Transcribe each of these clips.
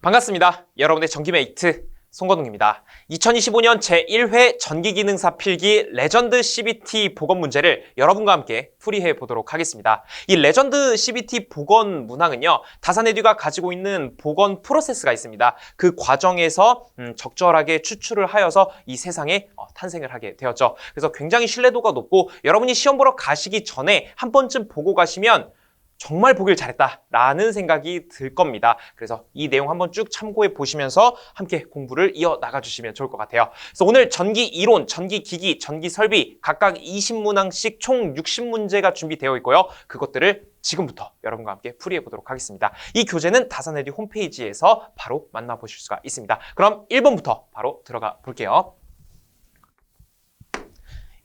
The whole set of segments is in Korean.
반갑습니다. 여러분의 전기메이트 송건웅입니다. 2025년 제1회 전기기능사 필기 레전드 CBT 복원 문제를 여러분과 함께 풀이해 보도록 하겠습니다. 이 레전드 CBT 복원 문항은요, 다산에듀가 가지고 있는 복원 프로세스가 있습니다. 그 과정에서 적절하게 추출을 하여서 이 세상에 탄생을 하게 되었죠. 그래서 굉장히 신뢰도가 높고 여러분이 시험 보러 가시기 전에 한 번쯤 보고 가시면 정말 보길 잘했다라는 생각이 들 겁니다. 그래서 이 내용 한번 쭉 참고해 보시면서 함께 공부를 이어나가 주시면 좋을 것 같아요. 그래서 오늘 전기 이론, 전기 기기, 전기 설비 각각 20문항씩 총 60문제가 준비되어 있고요. 그것들을 지금부터 여러분과 함께 풀이해 보도록 하겠습니다. 이 교재는 다산에듀 홈페이지에서 바로 만나보실 수가 있습니다. 그럼 1번부터 바로 들어가 볼게요.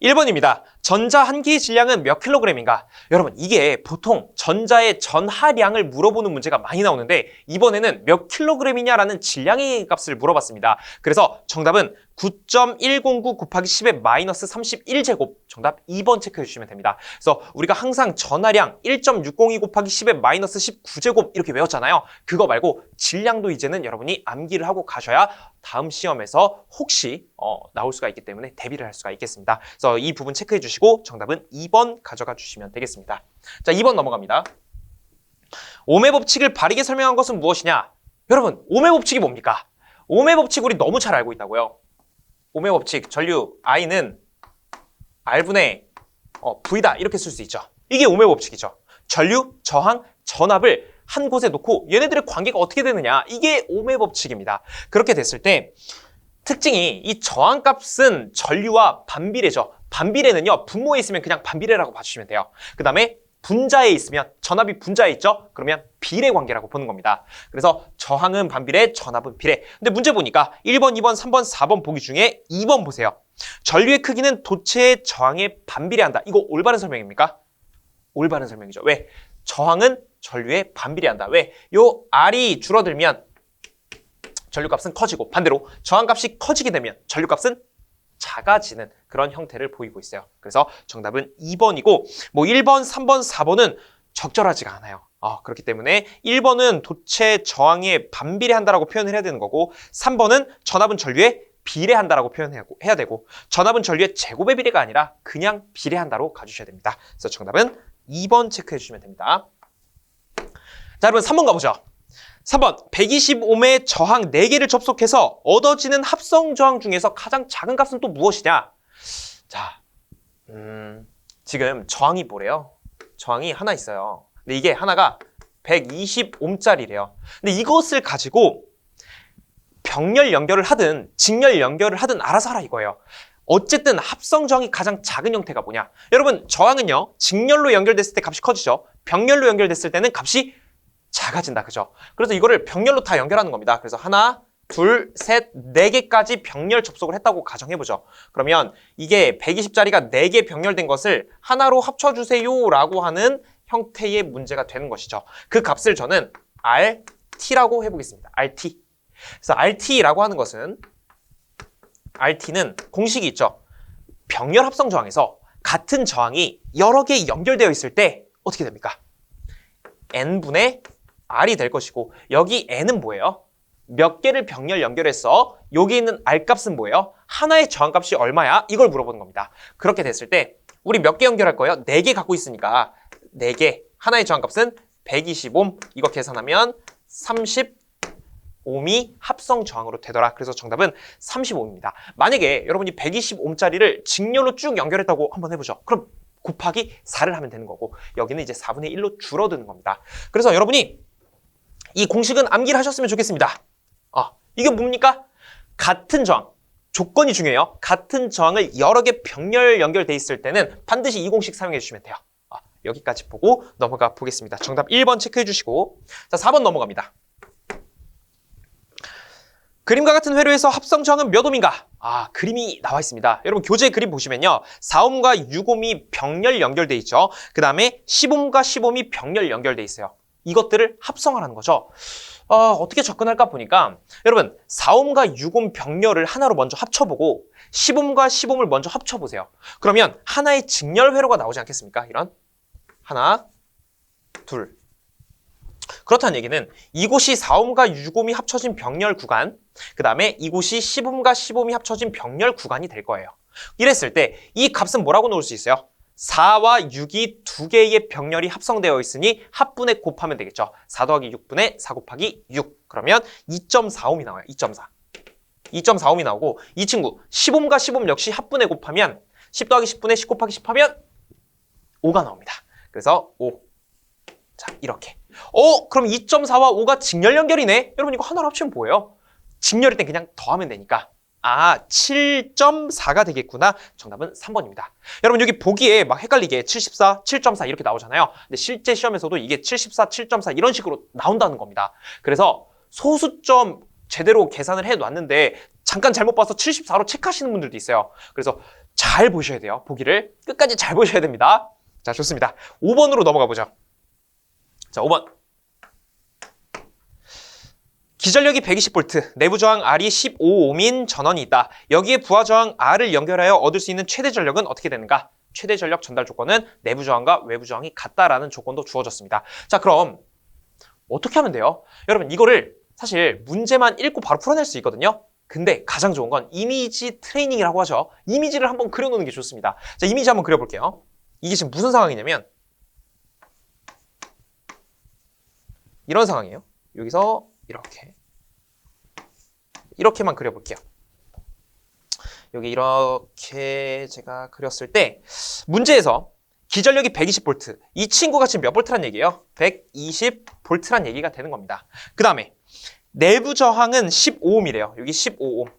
1번입니다. 전자 한 개의 질량은 몇 킬로그램인가? 여러분, 이게 보통 전자의 전하량을 물어보는 문제가 많이 나오는데 이번에는 몇 킬로그램이냐라는 질량의 값을 물어봤습니다. 그래서 정답은 9.109 곱하기 10의 마이너스 31제곱. 정답 2번 체크해 주시면 됩니다. 그래서 우리가 항상 전하량 1.602 곱하기 10의 마이너스 19제곱 이렇게 외웠잖아요. 그거 말고 질량도 이제는 여러분이 암기를 하고 가셔야 다음 시험에서 혹시 나올 수가 있기 때문에 대비를 할 수가 있겠습니다. 그래서 이 부분 체크해 주시고 정답은 2번 가져가 주시면 되겠습니다. 자, 2번 넘어갑니다. 오음의 법칙을 바르게 설명한 것은 무엇이냐? 여러분, 오음의 법칙이 뭡니까? 오음의 법칙 우리 너무 잘 알고 있다고요. 오음의 법칙, 전류 I는 R분의 V다 이렇게 쓸 수 있죠. 이게 오음의 법칙이죠. 전류, 저항, 전압을 한 곳에 놓고 얘네들의 관계가 어떻게 되느냐, 이게 오음의 법칙입니다. 그렇게 됐을 때 특징이 이 저항값은 전류와 반비례죠. 반비례는요, 분모에 있으면 그냥 반비례라고 봐주시면 돼요. 그 다음에 분자에 있으면, 전압이 분자에 있죠? 그러면 비례 관계라고 보는 겁니다. 그래서 저항은 반비례, 전압은 비례. 근데 문제 보니까 1번, 2번, 3번, 4번 보기 중에 2번 보세요. 전류의 크기는 도체의 저항에 반비례한다. 이거 올바른 설명입니까? 올바른 설명이죠. 왜? 저항은 전류에 반비례한다. 왜? 요 R이 줄어들면 전류값은 커지고, 반대로 저항값이 커지게 되면 전류값은 작아지는 그런 형태를 보이고 있어요. 그래서 정답은 2번이고, 뭐 1번, 3번, 4번은 적절하지가 않아요. 그렇기 때문에 1번은 도체 저항에 반비례한다라고 표현을 해야 되는 거고, 3번은 전압은 전류에 비례한다라고 표현해야 되고, 전압은 전류의 제곱의 비례가 아니라 그냥 비례한다로 가주셔야 됩니다. 그래서 정답은 2번 체크해 주시면 됩니다. 자, 여러분 3번 가보죠. 3번, 120ohm의 저항 4개를 접속해서 얻어지는 합성 저항 중에서 가장 작은 값은 또 무엇이냐? 자, 지금 저항이 뭐래요? 저항이 하나 있어요. 근데 이게 하나가 120ohm짜리래요. 근데 이것을 가지고 병렬 연결을 하든 직렬 연결을 하든 알아서 하라 이거예요. 어쨌든 합성 저항이 가장 작은 형태가 뭐냐? 여러분, 저항은요, 직렬로 연결됐을 때 값이 커지죠. 병렬로 연결됐을 때는 값이 작아진다, 그죠? 그래서 이거를 병렬로 다 연결하는 겁니다. 그래서 하나, 둘, 셋, 4개까지 병렬 접속을 했다고 가정해보죠. 그러면 이게 120짜리가 4개 병렬된 것을 하나로 합쳐주세요 라고 하는 형태의 문제가 되는 것이죠. 그 값을 저는 RT라고 해보겠습니다. RT. 그래서 RT라고 하는 것은, RT는 공식이 있죠. 병렬 합성 저항에서 같은 저항이 여러 개 연결되어 있을 때 어떻게 됩니까? N분의 R이 될 것이고, 여기 N은 뭐예요? 몇 개를 병렬 연결해서 여기 있는 R값은 뭐예요? 하나의 저항값이 얼마야? 이걸 물어보는 겁니다. 그렇게 됐을 때 우리 몇 개 연결할 거예요? 4개 갖고 있으니까 4개, 하나의 저항값은 120ohm, 이거 계산하면 30ohm이 합성 저항으로 되더라. 그래서 정답은 35ohm입니다. 만약에 여러분이 120ohm짜리를 직렬로 쭉 연결했다고 한번 해보죠. 그럼 곱하기 4를 하면 되는 거고, 여기는 이제 4분의 1로 줄어드는 겁니다. 그래서 여러분이 이 공식은 암기를 하셨으면 좋겠습니다. 이게 뭡니까? 같은 저항. 조건이 중요해요. 같은 저항을 여러 개 병렬 연결돼 있을 때는 반드시 이 공식 사용해 주시면 돼요. 여기까지 보고 넘어가 보겠습니다. 정답 1번 체크해 주시고, 자, 4번 넘어갑니다. 그림과 같은 회로에서 합성 저항은 몇 ohm인가? 그림이 나와 있습니다. 여러분, 교재 그림 보시면요, 4ohm과 6ohm이 병렬 연결돼 있죠. 그 다음에 10ohm과 10ohm이 병렬 연결돼 있어요. 이것들을 합성하라는 거죠. 어떻게 접근할까 보니까, 여러분, 4ohm과 6ohm 병렬을 하나로 먼저 합쳐보고 10ohm과 10ohm을 먼저 합쳐보세요. 그러면 하나의 직렬 회로가 나오지 않겠습니까? 이런 하나, 둘, 그렇다는 얘기는 이곳이 4옴과 6옴이 합쳐진 병렬 구간, 그 다음에 이곳이 10옴과 10옴이 합쳐진 병렬 구간이 될 거예요. 이랬을 때 이 값은 뭐라고 놓을 수 있어요? 4와 6이 두 개의 병렬이 합성되어 있으니 합분에 곱하면 되겠죠. 4 더하기 6분의 4 곱하기 6. 그러면 2.4옴이 나와요. 2.4. 2.4옴이 나오고 이 친구 10옴과 10옴 역시 합분에 곱하면 10 더하기 10분의 10 곱하기 10 하면 5가 나옵니다. 그래서 5. 자, 이렇게. 그럼 2.4와 5가 직렬 연결이네? 여러분 이거 하나로 합치면 뭐예요? 직렬일 땐 그냥 더하면 되니까. 7.4가 되겠구나. 정답은 3번입니다. 여러분 여기 보기에 막 헷갈리게 74, 7.4 이렇게 나오잖아요. 근데 실제 시험에서도 이게 74, 7.4 이런 식으로 나온다는 겁니다. 그래서 소수점 제대로 계산을 해놨는데 잠깐 잘못 봐서 74로 체크하시는 분들도 있어요. 그래서 잘 보셔야 돼요. 보기를 끝까지 잘 보셔야 됩니다. 자, 좋습니다. 5번으로 넘어가 보죠. 자, 5번. 기전력이 120V, 내부 저항 R이 15옴인 전원이 있다. 여기에 부하 저항 R을 연결하여 얻을 수 있는 최대 전력은 어떻게 되는가? 최대 전력 전달 조건은 내부 저항과 외부 저항이 같다라는 조건도 주어졌습니다. 자, 그럼 어떻게 하면 돼요? 여러분 이거를 사실 문제만 읽고 바로 풀어낼 수 있거든요. 근데 가장 좋은 건 이미지 트레이닝이라고 하죠. 이미지를 한번 그려놓는 게 좋습니다. 자, 이미지 한번 그려볼게요. 이게 지금 무슨 상황이냐면 이런 상황이에요. 여기서 이렇게만 그려볼게요. 여기 이렇게 제가 그렸을 때 문제에서 기전력이 120V, 이 친구가 지금 몇 볼트란 얘기예요? 120V란 얘기가 되는 겁니다. 그 다음에 내부 저항은 15옴이래요. 여기 15옴.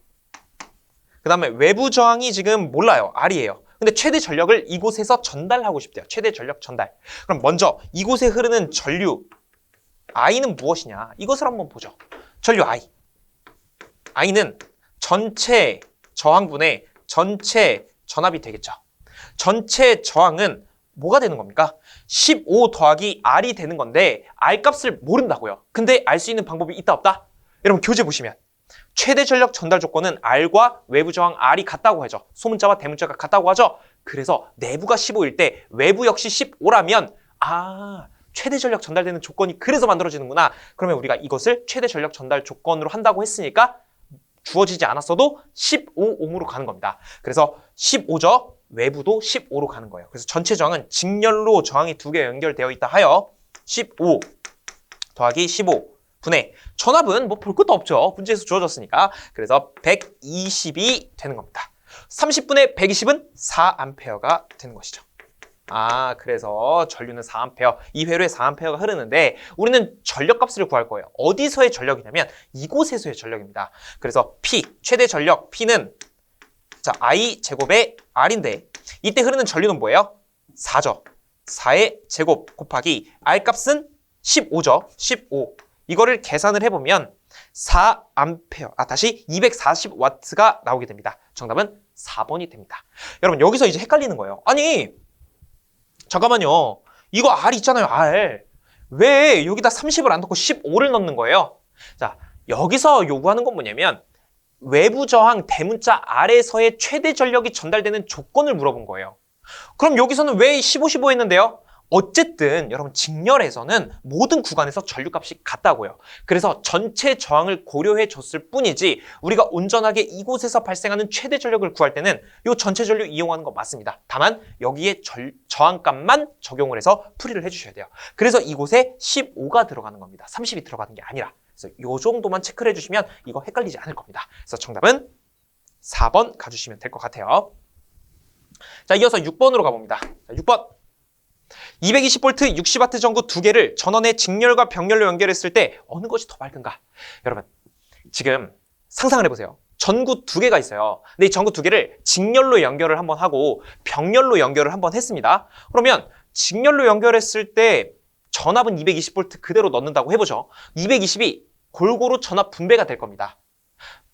그 다음에 외부 저항이 지금 몰라요. R이에요. 근데 최대 전력을 이곳에서 전달하고 싶대요. 최대 전력 전달. 그럼 먼저 이곳에 흐르는 전류 I는 무엇이냐? 이것을 한번 보죠. 전류 I. I는 전체 저항분의 전체 전압이 되겠죠. 전체 저항은 뭐가 되는 겁니까? 15 더하기 R이 되는 건데 R 값을 모른다고요. 근데 알 수 있는 방법이 있다 없다? 여러분 교재 보시면 최대 전력 전달 조건은 R과 외부 저항 R이 같다고 하죠. 소문자와 대문자가 같다고 하죠. 그래서 내부가 15일 때 외부 역시 15라면 최대 전력 전달되는 조건이 그래서 만들어지는구나. 그러면 우리가 이것을 최대 전력 전달 조건으로 한다고 했으니까 주어지지 않았어도 15옴으로 가는 겁니다. 그래서 15죠. 외부도 15로 가는 거예요. 그래서 전체 저항은 직렬로 저항이 두 개 연결되어 있다 하여 15 더하기 15 분의 전압은 뭐 볼 것도 없죠. 문제에서 주어졌으니까. 그래서 120이 되는 겁니다. 30분의 120은 4A가 되는 것이죠. 그래서 전류는 4A, 이 회로에 4A가 흐르는데 우리는 전력값을 구할 거예요. 어디서의 전력이냐면 이곳에서의 전력입니다. 그래서 P, 최대 전력 P는 I 제곱의 R인데 이때 흐르는 전류는 뭐예요? 4죠. 4의 제곱 곱하기 R 값은 15죠. 15. 이거를 계산을 해보면 4A, 다시 240W가 나오게 됩니다. 정답은 4번이 됩니다. 여러분 여기서 이제 헷갈리는 거예요. 아니 잠깐만요. 이거 R 있잖아요. R. 왜 여기다 30을 안 넣고 15를 넣는 거예요? 자, 여기서 요구하는 건 뭐냐면 외부 저항 대문자 R에서의 최대 전력이 전달되는 조건을 물어본 거예요. 그럼 여기서는 왜 15, 15 했는데요? 어쨌든 여러분 직렬에서는 모든 구간에서 전류값이 같다고요. 그래서 전체 저항을 고려해 줬을 뿐이지 우리가 온전하게 이곳에서 발생하는 최대 전력을 구할 때는 이 전체 전류 이용하는 거 맞습니다. 다만 여기에 저항값만 적용을 해서 풀이를 해주셔야 돼요. 그래서 이곳에 15가 들어가는 겁니다. 30이 들어가는 게 아니라. 그래서 이 정도만 체크를 해주시면 이거 헷갈리지 않을 겁니다. 그래서 정답은 4번 가주시면 될 것 같아요. 자, 이어서 6번으로 가봅니다. 자, 6번. 220V 60W 전구 두 개를 전원의 직렬과 병렬로 연결했을 때 어느 것이 더 맑은가? 여러분 지금 상상을 해보세요. 전구 두 개가 있어요. 근데 이 전구 두 개를 직렬로 연결을 한번 하고 병렬로 연결을 한번 했습니다. 그러면 직렬로 연결했을 때 전압은 220V 그대로 넣는다고 해보죠. 220이 골고루 전압 분배가 될 겁니다.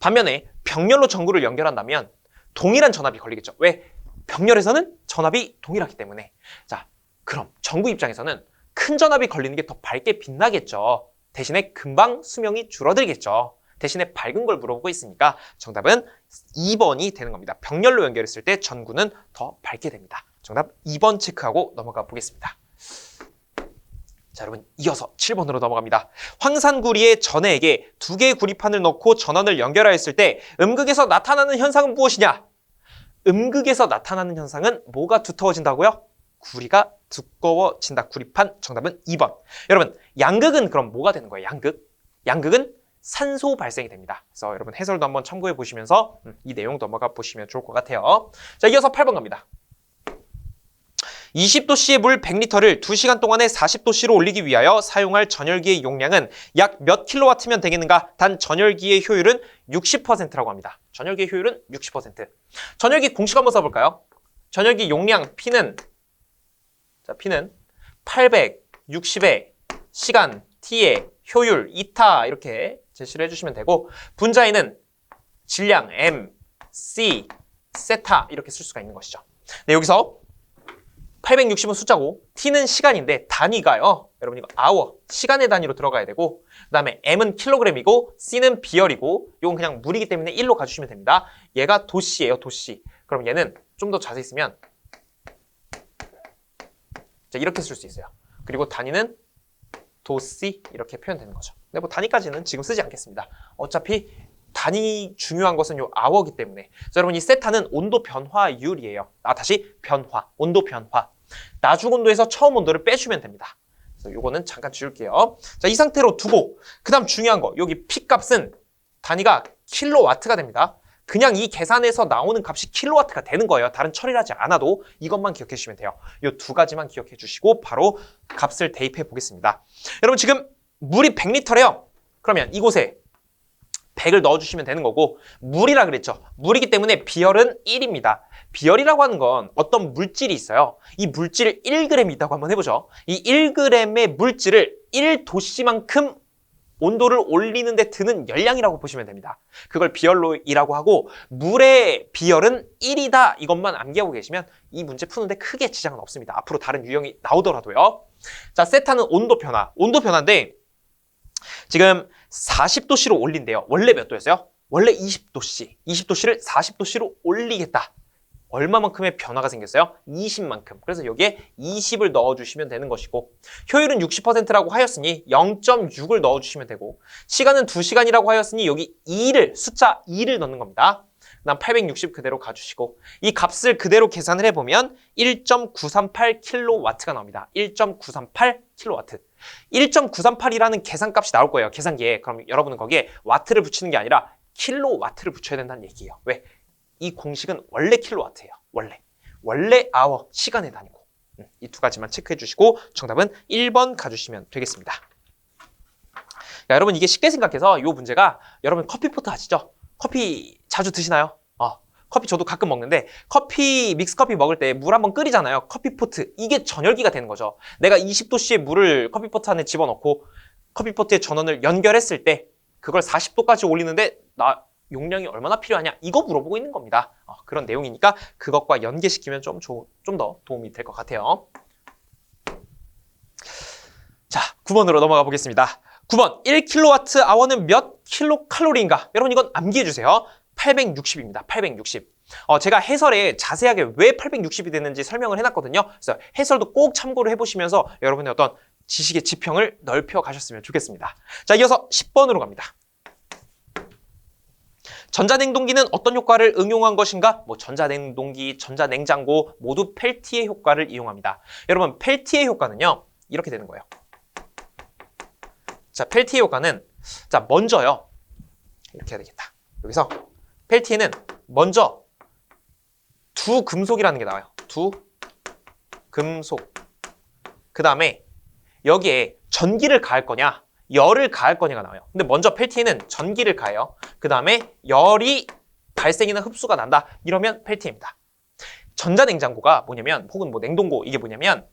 반면에 병렬로 전구를 연결한다면 동일한 전압이 걸리겠죠. 왜? 병렬에서는 전압이 동일하기 때문에. 자, 그럼 전구 입장에서는 큰 전압이 걸리는 게 더 밝게 빛나겠죠. 대신에 금방 수명이 줄어들겠죠. 대신에 밝은 걸 물어보고 있으니까 정답은 2번이 되는 겁니다. 병렬로 연결했을 때 전구는 더 밝게 됩니다. 정답 2번 체크하고 넘어가 보겠습니다. 자, 여러분 이어서 7번으로 넘어갑니다. 황산구리의 전해에게 두 개의 구리판을 넣고 전원을 연결하였을 때 음극에서 나타나는 현상은 무엇이냐? 음극에서 나타나는 현상은 뭐가 두터워진다고요? 구리가 두꺼워진다. 구리판. 정답은 2번. 여러분 양극은 그럼 뭐가 되는 거예요? 양극은 산소 발생이 됩니다. 그래서 여러분 해설도 한번 참고해 보시면서 이 내용 넘어가 보시면 좋을 것 같아요. 자, 이어서 8번 갑니다. 20도씨의 물 100리터를 2시간 동안에 40도씨로 올리기 위하여 사용할 전열기의 용량은 약 몇 킬로와트면 되겠는가? 단 전열기의 효율은 60%라고 합니다. 전열기의 효율은 60%. 전열기 공식 한번 써볼까요? 전열기 용량 P는 860의 시간 T의 효율 2타 이렇게 제시를 해주시면 되고, 분자에는 질량 M, C, 세타 이렇게 쓸 수가 있는 것이죠. 네, 여기서 860은 숫자고 T는 시간인데 단위가요. 여러분 이거 아워, 시간의 단위로 들어가야 되고, 그 다음에 M은 킬로그램이고 C는 비열이고, 이건 그냥 물이기 때문에 1로 가주시면 됩니다. 얘가 도씨예요, 도씨. 그럼 얘는 좀 더 자세히 쓰면 자, 이렇게 쓸 수 있어요. 그리고 단위는 도씨 이렇게 표현되는 거죠. 근데 뭐 단위까지는 지금 쓰지 않겠습니다. 어차피 단위 중요한 것은 요 아워기 때문에. 자, 여러분 이 세타는 온도 변화율이에요. 다시 변화, 온도 변화. 나중 온도에서 처음 온도를 빼주면 됩니다. 그래서 요거는 잠깐 지울게요. 자, 이 상태로 두고, 그 다음 중요한 거, 여기 P 값은 단위가 킬로와트가 됩니다. 그냥 이 계산에서 나오는 값이 킬로와트가 되는 거예요. 다른 처리를 하지 않아도 이것만 기억해 주시면 돼요. 이 두 가지만 기억해 주시고 바로 값을 대입해 보겠습니다. 여러분 지금 물이 100리터래요. 그러면 이곳에 100을 넣어주시면 되는 거고, 물이라 그랬죠. 물이기 때문에 비열은 1입니다. 비열이라고 하는 건 어떤 물질이 있어요. 이 물질 1g이 있다고 한번 해보죠. 이 1g의 물질을 1도씨만큼 온도를 올리는 데 드는 열량이라고 보시면 됩니다. 그걸 비열이라고 하고, 물의 비열은 1이다. 이것만 암기하고 계시면 이 문제 푸는데 크게 지장은 없습니다. 앞으로 다른 유형이 나오더라도요. 자, 세타는 온도 변화. 온도 변화인데 지금 40도씨로 올린대요. 원래 몇 도였어요? 원래 20도씨. 20도씨를 40도씨로 올리겠다. 얼마만큼의 변화가 생겼어요? 20만큼. 그래서 여기에 20을 넣어주시면 되는 것이고, 효율은 60%라고 하였으니 0.6을 넣어주시면 되고, 시간은 2시간이라고 하였으니 여기 2를, 숫자 2를 넣는 겁니다. 그 다음 860 그대로 가주시고, 이 값을 그대로 계산을 해보면 1.938kW가 나옵니다. 1.938kW. 1.938이라는 계산값이 나올 거예요, 계산기에. 그럼 여러분은 거기에 와트를 붙이는 게 아니라 킬로와트를 붙여야 된다는 얘기예요. 왜? 이 공식은 원래 킬로와트예요. 원래 아워, 시간의 단위고. 이 두 가지만 체크해 주시고 정답은 1번 가주시면 되겠습니다. 야, 여러분 이게 쉽게 생각해서 이 문제가, 여러분 커피포트 아시죠? 커피 자주 드시나요? 커피 저도 가끔 먹는데, 믹스커피 먹을 때 물 한번 끓이잖아요. 커피포트, 이게 전열기가 되는 거죠. 내가 20도씨의 물을 커피포트 안에 집어넣고 커피포트에 전원을 연결했을 때 그걸 40도까지 올리는데 용량이 얼마나 필요하냐, 이거 물어보고 있는 겁니다. 그런 내용이니까 그것과 연계시키면 좀 더 도움이 될 것 같아요. 자, 9번으로 넘어가 보겠습니다. 9번, 1kWh는 몇 킬로칼로리인가? 여러분 이건 암기해 주세요. 860입니다. 860. 제가 해설에 자세하게 왜 860이 됐는지 설명을 해놨거든요. 그래서 해설도 꼭 참고를 해보시면서 여러분의 어떤 지식의 지평을 넓혀 가셨으면 좋겠습니다. 자, 이어서 10번으로 갑니다. 전자냉동기는 어떤 효과를 응용한 것인가? 전자냉동기, 전자냉장고 모두 펠티의 효과를 이용합니다. 여러분, 펠티의 효과는요, 이렇게 되는 거예요. 자, 펠티의 효과는, 자, 먼저요, 이렇게 해야 되겠다. 여기서 펠티에는 먼저 두 금속이라는 게 나와요. 두 금속. 그 다음에 여기에 전기를 가할 거냐, 열을 가할 거냐가 나와요. 근데 먼저 펠티에는 전기를 가해요. 그 다음에 열이 발생이나 흡수가 난다. 이러면 펠티입니다. 전자냉장고가 뭐냐면, 혹은 냉동고, 이게 뭐냐면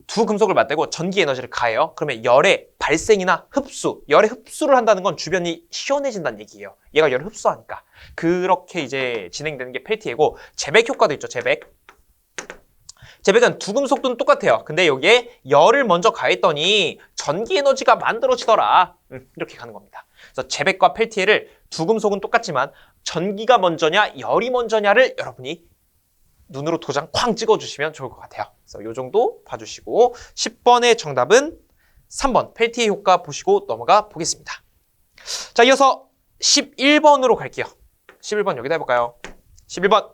두 금속을 맞대고 전기 에너지를 가해요. 그러면 열의 발생이나 흡수, 열의 흡수를 한다는 건 주변이 시원해진다는 얘기예요. 얘가 열을 흡수하니까. 그렇게 이제 진행되는 게 펠티이고, 재백 효과도 있죠, 재백. 재백은 두 금속도 똑같아요. 근데 여기에 열을 먼저 가했더니 전기 에너지가 만들어지더라. 이렇게 가는 겁니다. 그래서 재백과 펠티에를 두 금속은 똑같지만 전기가 먼저냐 열이 먼저냐를 여러분이 눈으로 도장 쾅 찍어주시면 좋을 것 같아요. 그래서 이 정도 봐주시고 10번의 정답은 3번 펠티의 효과 보시고 넘어가 보겠습니다. 자, 이어서 11번으로 갈게요. 11번 여기다 해볼까요? 11번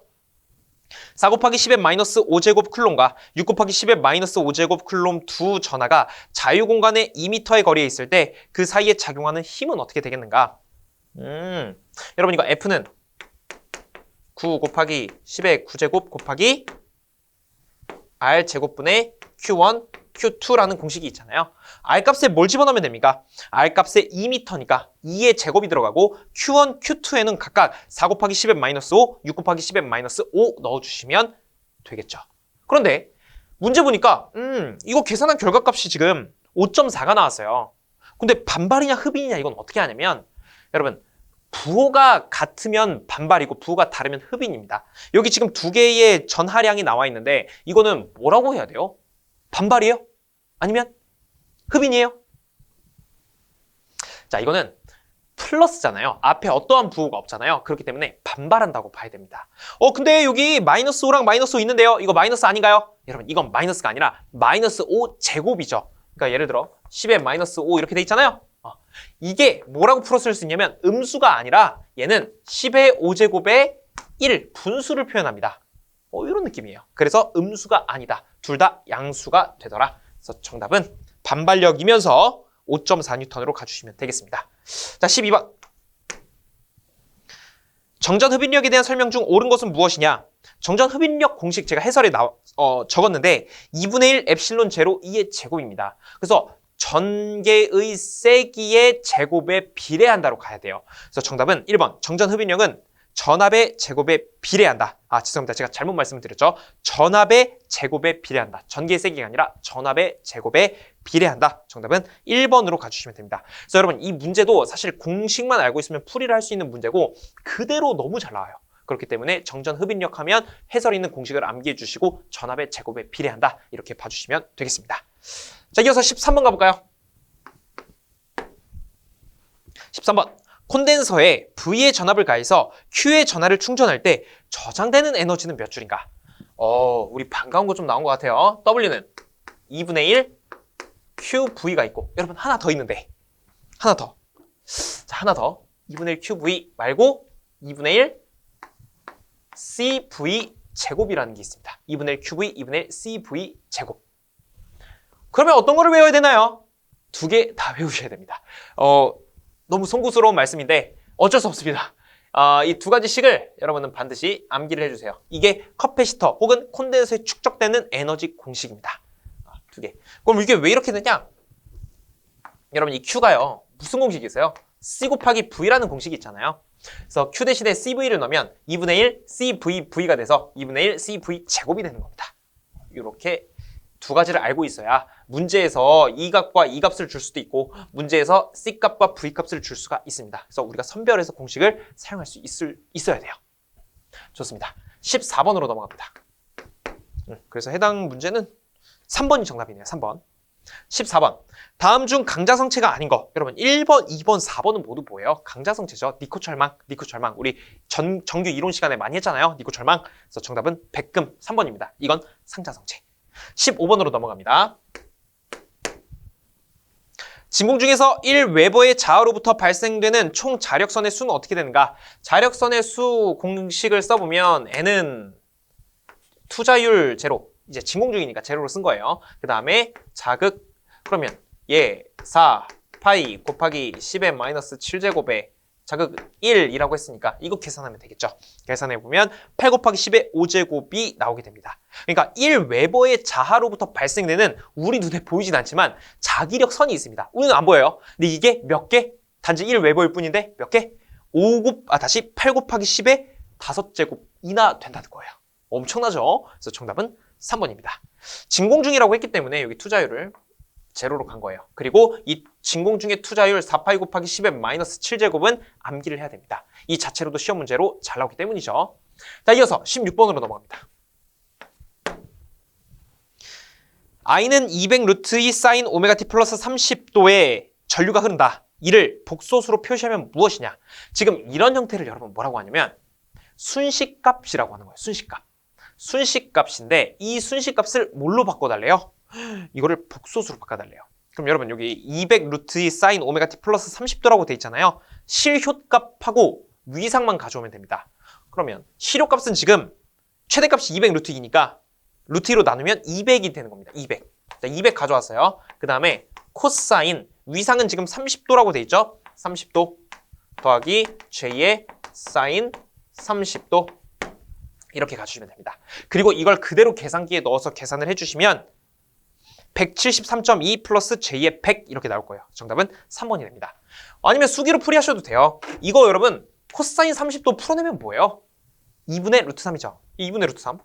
4 곱하기 10의 마이너스 5제곱 쿨롬과 6 곱하기 10의 마이너스 5제곱 쿨롬 두 전하가 자유공간의 2m의 거리에 있을 때 그 사이에 작용하는 힘은 어떻게 되겠는가? 여러분 이거 F는 9 곱하기 10의 9제곱 곱하기 R제곱분의 Q1, Q2라는 공식이 있잖아요. R값에 뭘 집어넣으면 됩니까? R값에 2m니까 2의 제곱이 들어가고 Q1, Q2에는 각각 4 곱하기 10의 마이너스 5, 6 곱하기 10의 마이너스 5 넣어주시면 되겠죠. 그런데 문제 보니까 이거 계산한 결과값이 지금 5.4가 나왔어요. 근데 반발이냐 흡인이냐 이건 어떻게 하냐면 여러분 부호가 같으면 반발이고 부호가 다르면 흡인입니다. 여기 지금 두 개의 전하량이 나와 있는데 이거는 뭐라고 해야 돼요? 반발이에요? 아니면 흡인이에요? 자, 이거는 플러스잖아요. 앞에 어떠한 부호가 없잖아요. 그렇기 때문에 반발한다고 봐야 됩니다. 근데 여기 마이너스 5랑 마이너스 5 있는데요. 이거 마이너스 아닌가요? 여러분 이건 마이너스가 아니라 마이너스 5 제곱이죠. 그러니까 예를 들어 10에 마이너스 5 이렇게 돼 있잖아요. 이게 뭐라고 풀었을 수 있냐면 음수가 아니라 얘는 10의 5제곱의 1 분수를 표현합니다. 이런 느낌이에요. 그래서 음수가 아니다. 둘 다 양수가 되더라. 그래서 정답은 반발력이면서 5.4N으로 가주시면 되겠습니다. 자, 12번. 정전 흡인력에 대한 설명 중 옳은 것은 무엇이냐? 정전 흡인력 공식 제가 해설에 적었는데 2분의 1 엡실론 제로 2의 제곱입니다. 그래서 전개의 세기의 제곱에 비례한다로 가야 돼요. 그래서 정답은 1번 정전 흡인력은 전압의 제곱에 비례한다. 죄송합니다. 제가 잘못 말씀을 드렸죠. 전압의 제곱에 비례한다. 전기의 세기가 아니라 전압의 제곱에 비례한다. 정답은 1번으로 가주시면 됩니다. 그래서 여러분 이 문제도 사실 공식만 알고 있으면 풀이를 할 수 있는 문제고 그대로 너무 잘 나와요. 그렇기 때문에 정전 흡인력 하면 해설에 있는 공식을 암기해 주시고 전압의 제곱에 비례한다. 이렇게 봐주시면 되겠습니다. 자, 이어서 13번 가볼까요? 13번. 콘덴서에 V의 전압을 가해서 Q의 전하를 충전할 때 저장되는 에너지는 몇 줄인가? 우리 반가운 거 좀 나온 것 같아요. W는 2분의 1 QV가 있고 여러분 하나 더 있는데 하나 더. 자, 하나 더. 2분의 1 QV 말고 2분의 1 CV 제곱이라는 게 있습니다. 2분의 1 QV, 2분의 1 CV 제곱. 그러면 어떤 거를 외워야 되나요? 두 개 다 외우셔야 됩니다. 너무 송구스러운 말씀인데 어쩔 수 없습니다. 이 두 가지 식을 여러분은 반드시 암기를 해주세요. 이게 커패시터 혹은 콘덴서에 축적되는 에너지 공식입니다. 두 개. 그럼 이게 왜 이렇게 되냐? 여러분 이 Q가요. 무슨 공식이세요? C 곱하기 V라는 공식이 있잖아요. 그래서 Q 대신에 CV를 넣으면 2분의 1 CVV가 돼서 2분의 1 CV 제곱이 되는 겁니다. 이렇게 두 가지를 알고 있어야 문제에서 이 값과 이 값을 줄 수도 있고 문제에서 C 값과 V 값을 줄 수가 있습니다. 그래서 우리가 선별해서 공식을 사용할 수 있어야 돼요. 좋습니다. 14번으로 넘어갑니다. 그래서 해당 문제는 3번이 정답이네요. 3번. 14번. 다음 중 강자성체가 아닌 거. 여러분 1번, 2번, 4번은 모두 뭐예요? 강자성체죠. 니코철망. 우리 정규 이론 시간에 많이 했잖아요. 니코철망. 그래서 정답은 백금 3번입니다. 이건 상자성체. 15번으로 넘어갑니다. 진공 중에서 1웨버의 자하로부터 발생되는 총 자력선의 수는 어떻게 되는가? 자력선의 수 공식을 써보면 N은 투자율 제로. 이제 진공 중이니까 제로로 쓴 거예요. 그 다음에 자극. 그러면 4 파이 곱하기 10의 마이너스 7제곱에 자극 1이라고 했으니까 이거 계산하면 되겠죠. 계산해보면 8 곱하기 10의 5제곱이 나오게 됩니다. 그러니까 1웨버의 자하로부터 발생되는 우리 눈에 보이진 않지만 자기력 선이 있습니다. 우리는 안 보여요. 근데 이게 몇 개? 단지 1웨버일 뿐인데 몇 개? 8 곱하기 10의 5제곱이나 된다는 거예요. 엄청나죠? 그래서 정답은 3번입니다. 진공 중이라고 했기 때문에 여기 투자율을 제로로 간 거예요. 그리고 이 진공 중의 투자율 4파이 곱하기 10의 마이너스 7제곱은 암기를 해야 됩니다. 이 자체로도 시험 문제로 잘 나오기 때문이죠. 자, 이어서 16번으로 넘어갑니다. I는 200 루트 2 사인 오메가 t 플러스 30도의 전류가 흐른다. 이를 복소수로 표시하면 무엇이냐? 지금 이런 형태를 여러분 뭐라고 하냐면 순식값이라고 하는 거예요. 순식값. 순식값인데 이 순식값을 뭘로 바꿔달래요? 이거를 복소수로 바꿔달래요. 그럼 여러분 여기 200 루트 2 사인 오메가 t 플러스 30도라고 돼 있잖아요. 실효값하고 위상만 가져오면 됩니다. 그러면 실효값은 지금 최대값이 200 루트 2니까 루트 2로 나누면 200이 되는 겁니다. 200. 자, 200 가져왔어요. 그 다음에 코사인 위상은 지금 30도라고 돼 있죠. 30도 더하기 j의 사인 30도 이렇게 가주시면 됩니다. 그리고 이걸 그대로 계산기에 넣어서 계산을 해주시면 173.2 플러스 j의 100 이렇게 나올 거예요. 정답은 3번이 됩니다. 아니면 수기로 풀이하셔도 돼요. 이거 여러분 코사인 30도 풀어내면 뭐예요? 2분의 루트 3이죠. 2분의 루트 3.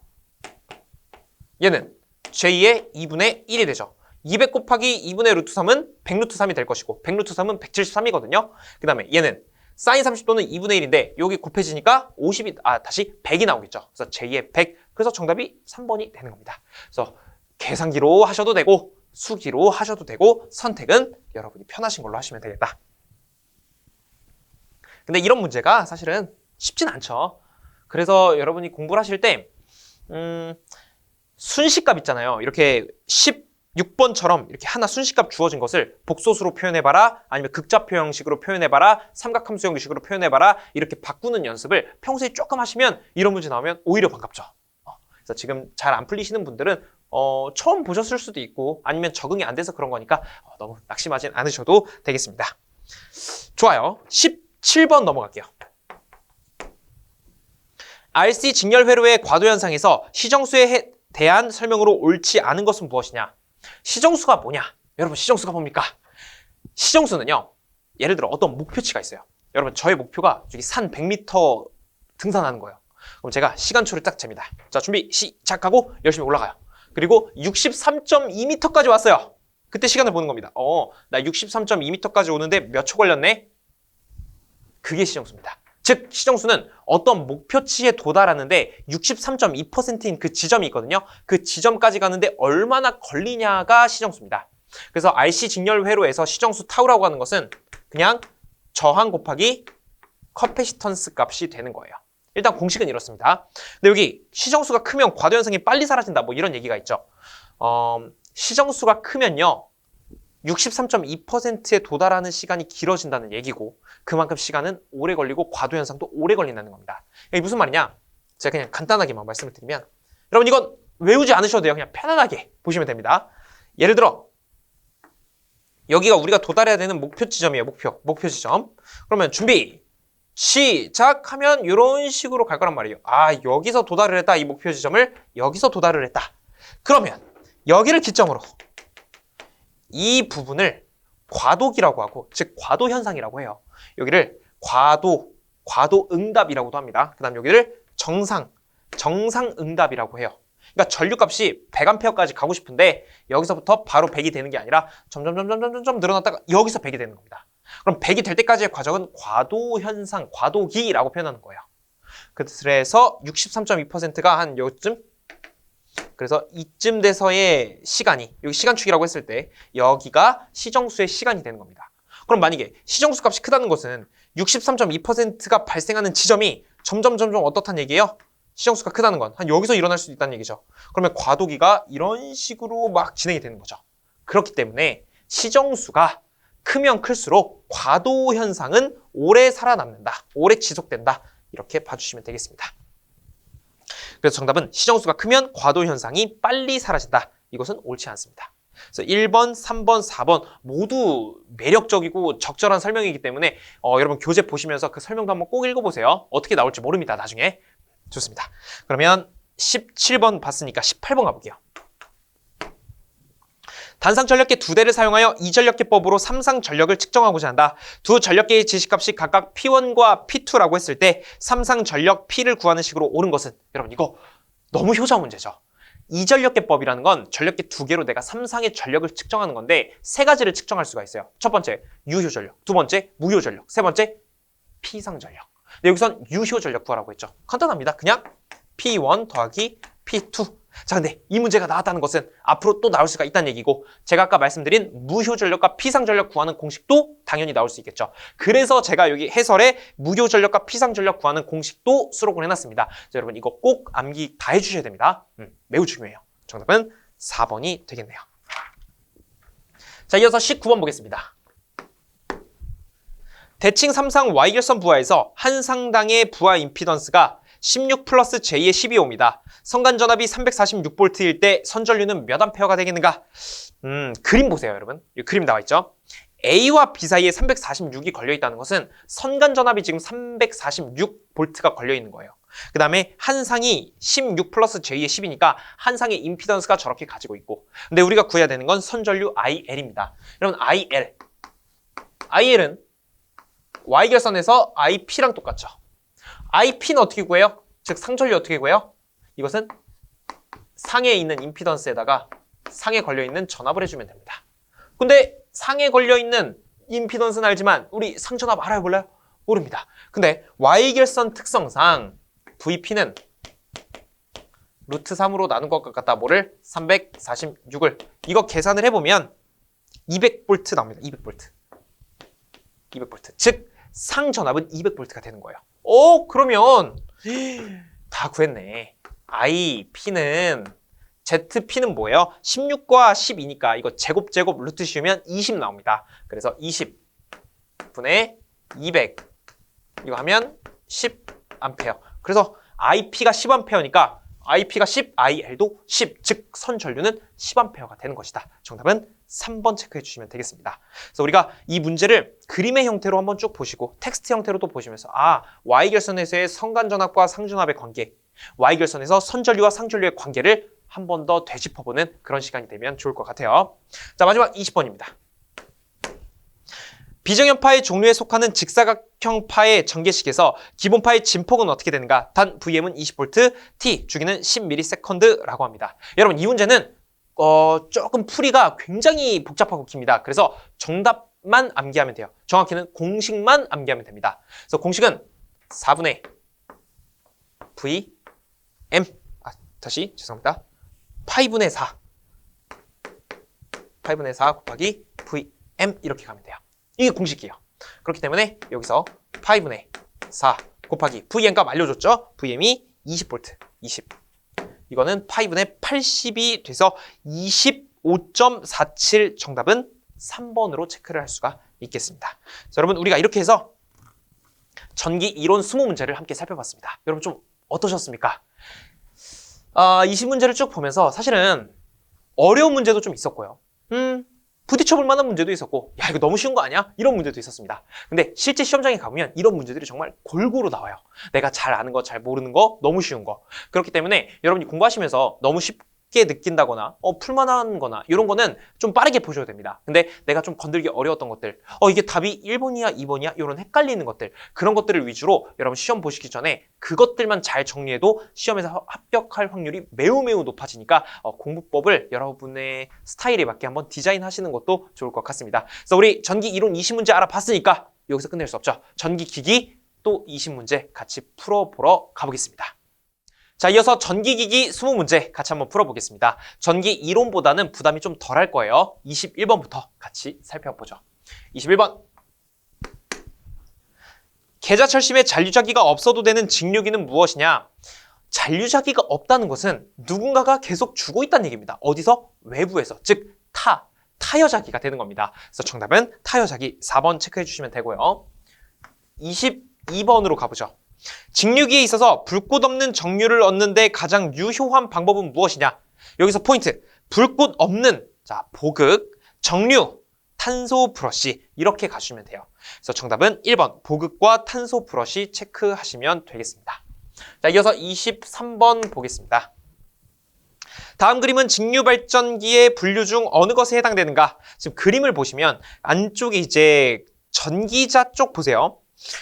얘는 j의 2분의 1이 되죠. 200 곱하기 2분의 루트 3은 100 루트 3이 될 것이고 100 루트 3은 173이거든요. 그 다음에 얘는 사인 30도는 2분의 1인데 여기 곱해지니까 50이 다시 100이 나오겠죠. 그래서 j의 100. 그래서 정답이 3번이 되는 겁니다. 그래서 계산기로 하셔도 되고 수기로 하셔도 되고 선택은 여러분이 편하신 걸로 하시면 되겠다. 근데 이런 문제가 사실은 쉽진 않죠. 그래서 여러분이 공부를 하실 때 순식값 있잖아요. 이렇게 16번처럼 이렇게 하나 순식값 주어진 것을 복소수로 표현해봐라, 아니면 극좌표 형식으로 표현해봐라, 삼각함수 형식으로 표현해봐라, 이렇게 바꾸는 연습을 평소에 조금 하시면 이런 문제 나오면 오히려 반갑죠. 그래서 지금 잘 안 풀리시는 분들은 처음 보셨을 수도 있고 아니면 적응이 안 돼서 그런 거니까 너무 낙심하진 않으셔도 되겠습니다. 좋아요. 17번 넘어갈게요. RC 직렬 회로의 과도 현상에서 시정수에 대한 설명으로 옳지 않은 것은 무엇이냐? 시정수가 뭐냐? 여러분 시정수가 뭡니까? 시정수는요. 예를 들어 어떤 목표치가 있어요. 여러분 저의 목표가 여기 산 100m 등산하는 거예요. 그럼 제가 시간초를 딱 잽니다. 자 준비 시작하고 열심히 올라가요. 그리고 63.2m까지 왔어요. 그때 시간을 보는 겁니다. 나 63.2m까지 오는데 몇 초 걸렸네? 그게 시정수입니다. 즉 시정수는 어떤 목표치에 도달하는데 63.2%인 그 지점이 있거든요. 그 지점까지 가는데 얼마나 걸리냐가 시정수입니다. 그래서 RC 직렬 회로에서 시정수 타우라고 하는 것은 그냥 저항 곱하기 커패시턴스 값이 되는 거예요. 일단 공식은 이렇습니다. 근데 여기 시정수가 크면 과도 현상이 빨리 사라진다 뭐 이런 얘기가 있죠. 시정수가 크면요. 63.2%에 도달하는 시간이 길어진다는 얘기고 그만큼 시간은 오래 걸리고 과도 현상도 오래 걸린다는 겁니다. 이게 무슨 말이냐? 제가 그냥 간단하게만 말씀을 드리면 여러분 이건 외우지 않으셔도 돼요. 그냥 편안하게 보시면 됩니다. 예를 들어 여기가 우리가 도달해야 되는 목표 지점이에요. 목표 지점. 그러면 준비 시작하면 이런 식으로 갈 거란 말이에요. 여기서 도달을 했다. 이 목표 지점을 여기서 도달을 했다. 그러면 여기를 기점으로 이 부분을 과도기라고 하고 즉 과도 현상이라고 해요. 여기를 과도 응답이라고도 합니다. 그 다음 여기를 정상 응답이라고 해요. 그러니까 전류값이 100A까지 가고 싶은데 여기서부터 바로 100이 되는 게 아니라 점점 늘어났다가 여기서 100이 되는 겁니다. 그럼 100이 될 때까지의 과정은 과도 현상, 과도기라고 표현하는 거예요. 그래서 63.2%가 한 요쯤 그래서 이쯤 돼서의 시간이 여기 시간축이라고 했을 때 여기가 시정수의 시간이 되는 겁니다. 그럼 만약에 시정수 값이 크다는 것은 63.2%가 발생하는 지점이 점점 어떻다는 얘기예요? 시정수가 크다는 건 한 여기서 일어날 수도 있다는 얘기죠. 그러면 과도기가 이런 식으로 막 진행이 되는 거죠. 그렇기 때문에 시정수가 크면 클수록 과도 현상은 오래 살아남는다. 오래 지속된다. 이렇게 봐주시면 되겠습니다. 그래서 정답은 시정수가 크면 과도 현상이 빨리 사라진다. 이것은 옳지 않습니다. 그래서 1번, 3번, 4번 모두 매력적이고 적절한 설명이기 때문에 여러분 교재 보시면서 그 설명도 한번 꼭 읽어보세요. 어떻게 나올지 모릅니다. 나중에. 좋습니다. 그러면 17번 봤으니까 18번 가볼게요. 단상 전력계 2대를 사용하여 이전력계법으로 삼상 전력을 측정하고자 한다. 두 전력계의 지시값이 각각 P1과 P2라고 했을 때 삼상 전력 P를 구하는 식으로 옳은 것은 여러분 이거 너무 효자 문제죠. 이전력계법이라는 건 전력계 2개로 내가 삼상의 전력을 측정하는 건데 세 가지를 측정할 수가 있어요. 첫 번째 유효전력, 두 번째 무효전력, 세 번째 P상전력. 근데 여기선 유효전력 구하라고 했죠. 간단합니다. 그냥 P1 더하기 P2. 자, 근데 이 문제가 나왔다는 것은 앞으로 또 나올 수가 있다는 얘기고 제가 아까 말씀드린 무효전력과 피상전력 구하는 공식도 당연히 나올 수 있겠죠. 그래서 제가 여기 해설에 무효전력과 피상전력 구하는 공식도 수록을 해놨습니다. 자, 여러분 이거 꼭 암기 다 해주셔야 됩니다. 매우 중요해요. 정답은 4번이 되겠네요. 자, 이어서 19번 보겠습니다. 대칭 3상 Y결선 부하에서 한 상당의 부하 임피던스가 16 플러스 J의 12Ω입니다. 성간전압이 346V일 때 선전류는 몇 암페어가 되겠는가? 그림 보세요, 여러분. 이 그림 나와 있죠? A와 B 사이에 346이 걸려있다는 것은 선간전압이 지금 346V가 걸려있는 거예요. 그 다음에 한 상이 16 플러스 J의 10이니까 한 상의 임피던스가 저렇게 가지고 있고, 근데 우리가 구해야 되는 건 선전류 IL입니다. 여러분, IL은 Y결선에서 IP랑 똑같죠. IP는 어떻게 구해요? 즉 상전류 어떻게 구해요? 이것은 상에 있는 임피던스에다가 상에 걸려있는 전압을 해주면 됩니다. 근데 상에 걸려있는 임피던스는 알지만 우리 상전압 알아요, 몰라요? 모릅니다. 근데 Y결선 특성상 VP는 루트 3으로 나눈 것과 같다. 뭐를? 346을. 이거 계산을 해보면 200V 나옵니다. 200V. 즉 상전압은 200V가 되는 거예요. 그러면 다 구했네. IP는 ZP는 뭐예요? 16과 12니까 이거 제곱 루트 씌우면 20 나옵니다. 그래서 20분의 200 이거 하면 10A. 그래서 IP가 10A니까 IP가 10, IL도 10, 즉 선전류는 10A가 되는 것이다. 정답은 3번 체크해 주시면 되겠습니다. 그래서 우리가 이 문제를 그림의 형태로 한번 쭉 보시고 텍스트 형태로도 보시면서 Y결선에서의 성간전압과 상전압의 관계, Y결선에서 선전류와 상전류의 관계를 한 번 더 되짚어보는 그런 시간이 되면 좋을 것 같아요. 자, 마지막 20번입니다. 비정연파의 종류에 속하는 직사각형 파의 전개식에서 기본 파의 진폭은 어떻게 되는가? 단 VM은 20V, T 주기는 10ms라고 합니다. 여러분, 이 문제는 조금 풀이가 굉장히 복잡하고 깁니다. 그래서 정답만 암기하면 돼요. 정확히는 공식만 암기하면 됩니다. 그래서 공식은 4분의 VM, 다시 죄송합니다. 파이분의 4 곱하기 VM 이렇게 가면 돼요. 이게 공식이에요. 그렇기 때문에 여기서 파이분의 4 곱하기 VM 값 알려줬죠? VM이 20V, 20. 이거는 파이분의 80이 돼서 25.47 정답은 3번으로 체크를 할 수가 있겠습니다. 자, 여러분, 우리가 이렇게 해서 전기 이론 20문제를 함께 살펴봤습니다. 여러분 좀 어떠셨습니까? 20문제를 쭉 보면서 사실은 어려운 문제도 좀 있었고요. 부딪혀볼 만한 문제도 있었고, 야, 이거 너무 쉬운 거 아니야? 이런 문제도 있었습니다. 근데 실제 시험장에 가보면 이런 문제들이 정말 골고루 나와요. 내가 잘 아는 거, 잘 모르는 거, 너무 쉬운 거. 그렇기 때문에 여러분이 공부하시면서 너무 쉽게 느낀다거나 풀만한 거나 이런 거는 좀 빠르게 보셔도 됩니다. 근데 내가 좀 건들기 어려웠던 것들, 이게 답이 1번이야 2번이야 이런 헷갈리는 것들, 그런 것들을 위주로 여러분 시험 보시기 전에 그것들만 잘 정리해도 시험에서 합격할 확률이 매우 높아지니까 공부법을 여러분의 스타일에 맞게 한번 디자인하시는 것도 좋을 것 같습니다. 그래서 우리 전기 이론 20문제 알아봤으니까 여기서 끝낼 수 없죠. 전기 기기 또 20문제 같이 풀어보러 가보겠습니다. 자, 이어서 전기기기 20문제 같이 한번 풀어보겠습니다. 전기 이론보다는 부담이 좀 덜할 거예요. 21번부터 같이 살펴보죠. 21번. 계좌철심에 잔류자기가 없어도 되는 직류기는 무엇이냐? 잔류자기가 없다는 것은 누군가가 계속 주고 있다는 얘기입니다. 어디서? 외부에서. 즉 타여자기가 되는 겁니다. 그래서 정답은 타여자기 4번 체크해 주시면 되고요. 22번으로 가보죠. 직류기에 있어서 불꽃 없는 정류를 얻는 데 가장 유효한 방법은 무엇이냐? 여기서 포인트. 불꽃 없는, 자, 보극, 정류, 탄소 브러쉬 이렇게 가주시면 돼요. 그래서 정답은 1번 보극과 탄소 브러쉬 체크하시면 되겠습니다. 자, 이어서 23번 보겠습니다. 다음 그림은 직류발전기의 분류 중 어느 것에 해당되는가? 지금 그림을 보시면 안쪽에 이제 전기자 쪽 보세요.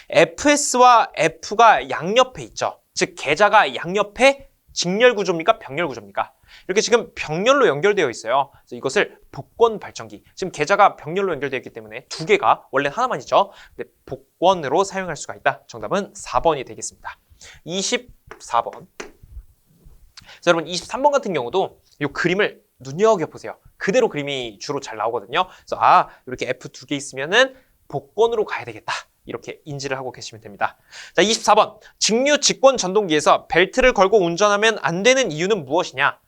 FS와 F가 양옆에 있죠. 즉 계자가 양옆에 직렬 구조입니까? 병렬 구조입니까? 이렇게 지금 병렬로 연결되어 있어요. 그래서 이것을 복권 발전기. 지금 계자가 병렬로 연결되어 있기 때문에 두 개가 원래 하나만이죠. 근데 복권으로 사용할 수가 있다. 정답은 4번이 되겠습니다. 24번. 자, 여러분 23번 같은 경우도 이 그림을 눈여겨보세요. 그대로 그림이 주로 잘 나오거든요. 그래서 이렇게 F 두 개 있으면은 복권으로 가야 되겠다. 이렇게 인지를 하고 계시면 됩니다. 자, 24번. 직류 직권 전동기에서 벨트를 걸고 운전하면 안 되는 이유는 무엇이냐?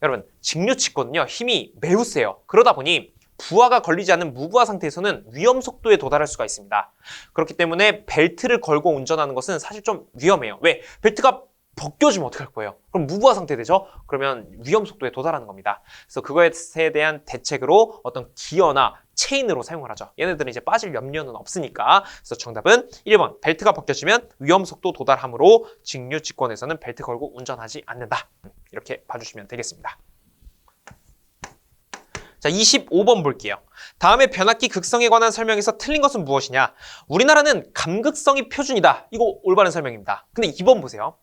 여러분, 직류 직권은요, 힘이 매우 세요. 그러다 보니 부하가 걸리지 않는 무부하 상태에서는 위험 속도에 도달할 수가 있습니다. 그렇기 때문에 벨트를 걸고 운전하는 것은 사실 좀 위험해요. 왜? 벨트가 벗겨지면 어떡할 거예요? 그럼 무부하 상태 되죠? 그러면 위험 속도에 도달하는 겁니다. 그래서 그거에 대한 대책으로 어떤 기어나 체인으로 사용을 하죠. 얘네들은 이제 빠질 염려는 없으니까. 그래서 정답은 1번 벨트가 벗겨지면 위험 속도 도달하므로 직류 직권에서는 벨트 걸고 운전하지 않는다. 이렇게 봐주시면 되겠습니다. 자, 25번 볼게요. 다음에 변압기 극성에 관한 설명에서 틀린 것은 무엇이냐? 우리나라는 감극성이 표준이다. 이거 올바른 설명입니다. 근데 2번 보세요.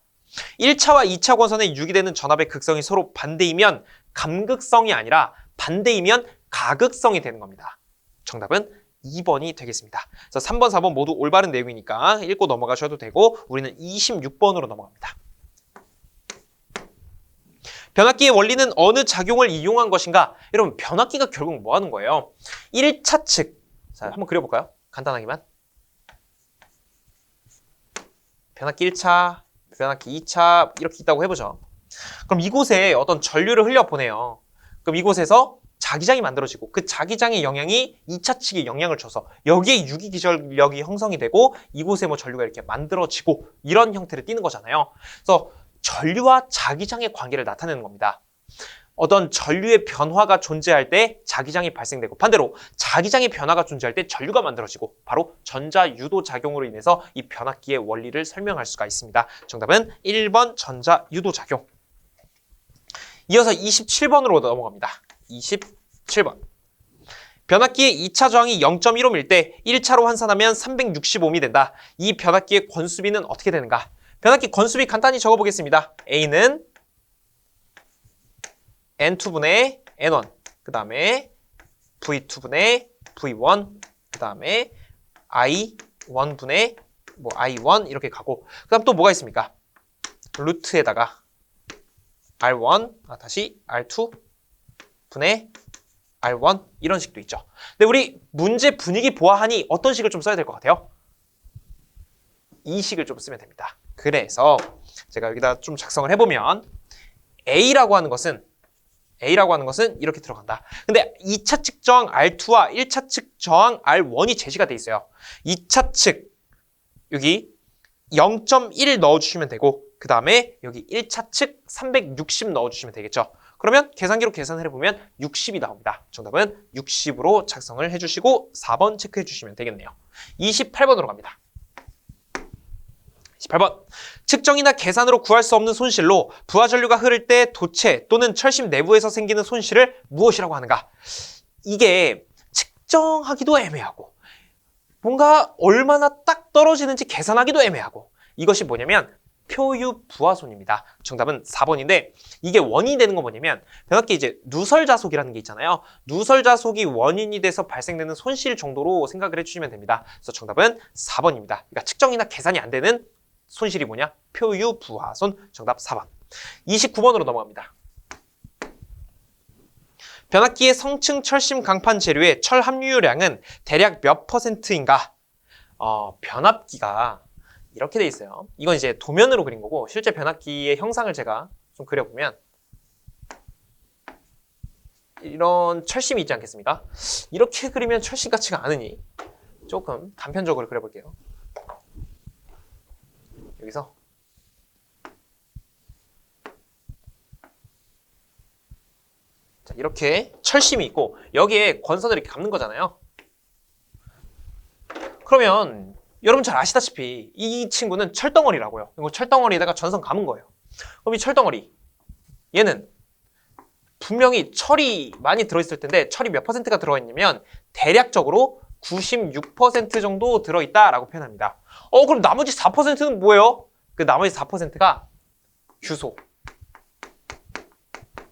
1차와 2차 권선에 유기되는 전압의 극성이 서로 반대이면 감극성이 아니라 반대이면 가극성이 되는 겁니다. 정답은 2번이 되겠습니다. 그래서 3번, 4번 모두 올바른 내용이니까 읽고 넘어가셔도 되고 우리는 26번으로 넘어갑니다. 변압기의 원리는 어느 작용을 이용한 것인가? 여러분, 변압기가 결국 뭐 하는 거예요? 1차 측. 자, 한번 그려볼까요? 간단하게만. 변압기 1차, 변압기 2차 이렇게 있다고 해보죠. 그럼 이곳에 어떤 전류를 흘려보내요. 그럼 이곳에서 자기장이 만들어지고 그 자기장의 영향이 2차 측에 영향을 줘서 여기에 유기기전력이 형성이 되고 이곳에 뭐 전류가 이렇게 만들어지고 이런 형태를 띠는 거잖아요. 그래서 전류와 자기장의 관계를 나타내는 겁니다. 어떤 전류의 변화가 존재할 때 자기장이 발생되고 반대로 자기장의 변화가 존재할 때 전류가 만들어지고 바로 전자유도작용으로 인해서 이 변압기의 원리를 설명할 수가 있습니다. 정답은 1번 전자유도작용. 이어서 27번으로 넘어갑니다. 27번. 변압기의 2차 저항이 0.15일 때 1차로 환산하면 365미 된다. 이 변압기의 권수비는 어떻게 되는가? 변압기 권수비 간단히 적어보겠습니다. A는 N2분의 N1, 그 다음에 V2분의 V1, 그 다음에 I1분의 뭐 I1 이렇게 가고 그 다음 또 뭐가 있습니까? 루트에다가 R1, 다시 R2분의 R1 이런 식도 있죠. 근데 우리 문제 분위기 보아하니 어떤 식을 좀 써야 될 것 같아요? 이 식을 좀 쓰면 됩니다. 그래서 제가 여기다 좀 작성을 해보면 A라고 하는 것은 이렇게 들어간다. 근데 2차 측 저항 R2와 1차 측 저항 R1이 제시가 돼 있어요. 2차 측 여기 0.1 넣어주시면 되고 그 다음에 여기 1차 측 360 넣어주시면 되겠죠. 그러면 계산기로 계산을 해보면 60이 나옵니다. 정답은 60으로 작성을 해주시고 4번 체크해 주시면 되겠네요. 28번으로 갑니다. 28번. 측정이나 계산으로 구할 수 없는 손실로 부하전류가 흐를 때 도체 또는 철심 내부에서 생기는 손실을 무엇이라고 하는가? 이게 측정하기도 애매하고 뭔가 얼마나 딱 떨어지는지 계산하기도 애매하고 이것이 뭐냐면 표유 부하손입니다. 정답은 4번인데 이게 원인이 되는 건 뭐냐면 변압기 이제 누설자속이라는 게 있잖아요. 누설자속이 원인이 돼서 발생되는 손실 정도로 생각을 해주시면 됩니다. 그래서 정답은 4번입니다. 그러니까 측정이나 계산이 안 되는 손실이 뭐냐? 표유 부하손. 정답 4번. 29번으로 넘어갑니다. 변압기의 성층 철심 강판 재료의 철 함유량은 대략 몇 %인가? 변압기가 이렇게 돼 있어요. 이건 이제 도면으로 그린 거고 실제 변압기의 형상을 제가 좀 그려보면 이런 철심이 있지 않겠습니까? 이렇게 그리면 철심 같지가 않으니 조금 단편적으로 그려볼게요. 여기서 자, 이렇게 철심이 있고 여기에 권선을 이렇게 감는 거잖아요. 그러면 여러분 잘 아시다시피 이 친구는 철덩어리라고요. 이거 철덩어리에다가 전선 감은 거예요. 그럼 이 철덩어리 얘는 분명히 철이 많이 들어있을 텐데 철이 몇 %가 들어있냐면 대략적으로 96% 정도 들어있다라고 표현합니다. 그럼 나머지 4%는 뭐예요? 그 나머지 4%가 규소.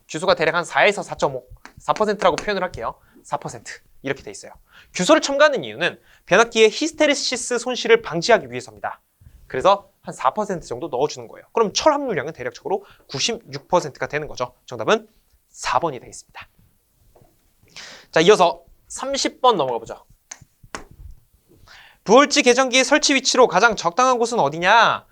규소가 대략 한 4에서 4.5, 4%라고 표현을 할게요. 4%. 이렇게 돼 있어요. 규소를 첨가하는 이유는 변압기의 히스테리시스 손실을 방지하기 위해서입니다. 그래서 한 4% 정도 넣어주는 거예요. 그럼 철 함유량은 대략적으로 96%가 되는 거죠. 정답은 4번이 되겠습니다. 자, 이어서 30번 넘어가 보죠. 부홀지 계전기의 설치 위치로 가장 적당한 곳은 어디냐?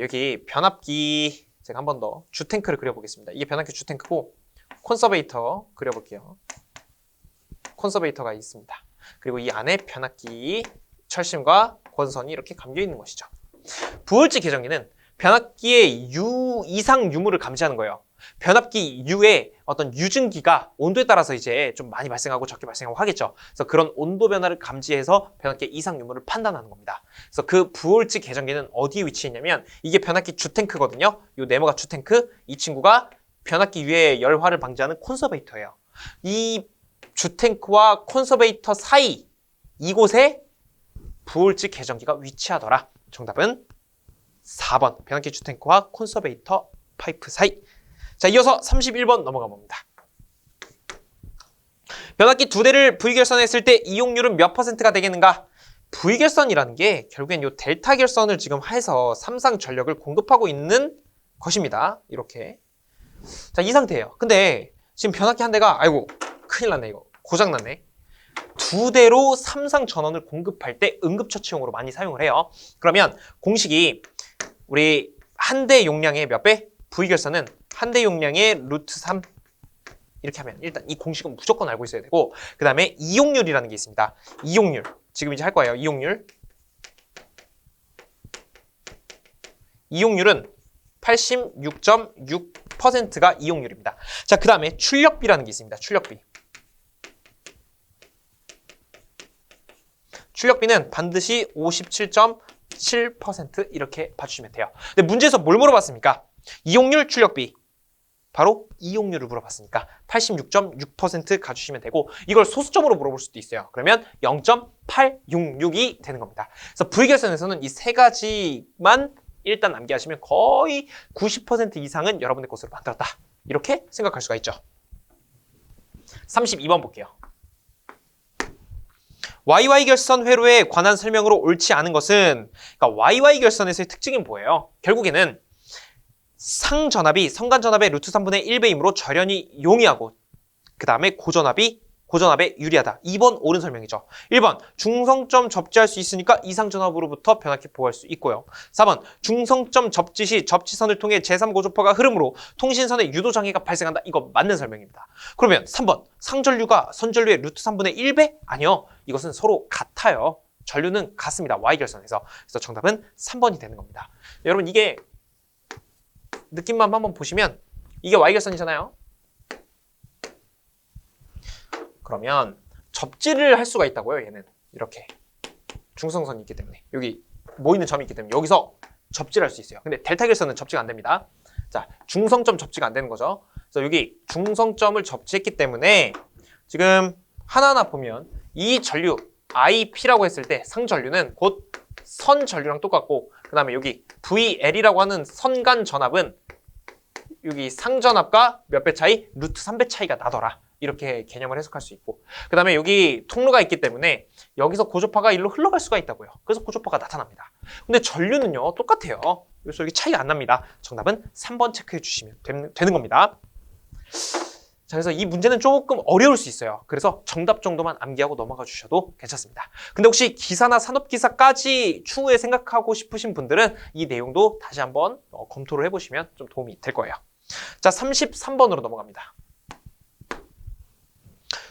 여기 변압기 제가 한 번 더 주탱크를 그려보겠습니다. 이게 변압기 주탱크고 콘서베이터 그려볼게요. 콘서베이터가 있습니다. 그리고 이 안에 변압기 철심과 권선이 이렇게 감겨 있는 것이죠. 부월지 계정기는 변압기의 U 이상 유무를 감지하는 거예요. 변압기 U에 어떤 유증기가 온도에 따라서 이제 좀 많이 발생하고 적게 발생하고 하겠죠. 그래서 그런 온도 변화를 감지해서 변압기 이상 유무를 판단하는 겁니다. 그래서 그 부월지 계정기는 어디에 위치해 있냐면 이게 변압기 주탱크거든요. 이 네모가 주탱크, 이 친구가 변압기 위에 열화를 방지하는 콘서베이터예요. 이 주탱크와 콘서베이터 사이 이곳에 부월지 계정기가 위치하더라. 정답은 4번 변압기 주탱크와 콘서베이터 파이프 사이. 자, 이어서 31번 넘어가 봅니다. 변압기 두 대를 V결선했을 때 이용률은 몇 %가 되겠는가? V결선이라는 게 결국엔 요 델타 결선을 지금 해서 삼성전력을 공급하고 있는 것입니다. 이렇게. 자, 이 상태예요. 근데 지금 변압기 한 대가 아이고 큰일 났네 이거. 고장 났네. 두 대로 삼성전원을 공급할 때 응급처치용으로 많이 사용을 해요. 그러면 공식이 우리 한 대 용량의 몇 배? V결선은 한 대 용량의 루트 3 이렇게 하면 일단 이 공식은 무조건 알고 있어야 되고 그 다음에 이용률이라는 게 있습니다. 이용률 지금 이제 할 거예요. 이용률은 86.6%가 이용률입니다. 자, 그 다음에 출력비라는 게 있습니다. 출력비는 반드시 57.7% 이렇게 봐주시면 돼요. 근데 문제에서 뭘 물어봤습니까? 이용률, 출력비. 바로 이용률을 물어봤으니까 86.6% 가주시면 되고 이걸 소수점으로 물어볼 수도 있어요. 그러면 0.866이 되는 겁니다. 그래서 V결선에서는 이 세 가지만 일단 암기하시면 거의 90% 이상은 여러분의 것으로 만들었다. 이렇게 생각할 수가 있죠. 32번 볼게요. YY 결선 회로에 관한 설명으로 옳지 않은 것은 그러니까 YY 결선에서의 특징은 뭐예요? 결국에는 상전압이 성간전압의 루트 3분의 1배이므로 절연이 용이하고 그 다음에 고전압에 유리하다. 2번 옳은 설명이죠. 1번 중성점 접지할 수 있으니까 이상전압으로부터 변압기 보호할 수 있고요. 4번 중성점 접지 시 접지선을 통해 제3고주파가 흐름으로 통신선에 유도장애가 발생한다. 이거 맞는 설명입니다. 그러면 3번 상전류가 선전류의 루트 3분의 1배? 아니요. 이것은 서로 같아요. 전류는 같습니다. Y결선에서. 그래서 정답은 3번이 되는 겁니다. 여러분 이게 느낌만 한번 보시면 이게 Y결선이잖아요. 그러면 접지를 할 수가 있다고요. 얘는 이렇게 중성선이 있기 때문에 여기 모이는 점이 있기 때문에 여기서 접지를 할 수 있어요. 근데 델타 결선은 접지가 안 됩니다. 자, 중성점 접지가 안 되는 거죠. 그래서 여기 중성점을 접지했기 때문에 지금 하나하나 보면 이 전류 IP라고 했을 때 상전류는 곧 선전류랑 똑같고 그 다음에 여기 VL이라고 하는 선간 전압은 여기 상전압과 몇 배 차이? 루트 3배 차이가 나더라. 이렇게 개념을 해석할 수 있고 그 다음에 여기 통로가 있기 때문에 여기서 고주파가 일로 흘러갈 수가 있다고요. 그래서 고주파가 나타납니다. 근데 전류는요 똑같아요. 그래서 여기 차이가 안 납니다. 정답은 3번 체크해 주시면 되는 겁니다. 자, 그래서 이 문제는 조금 어려울 수 있어요. 그래서 정답 정도만 암기하고 넘어가 주셔도 괜찮습니다. 근데 혹시 기사나 산업기사까지 추후에 생각하고 싶으신 분들은 이 내용도 다시 한번 검토를 해보시면 좀 도움이 될 거예요. 자, 33번으로 넘어갑니다.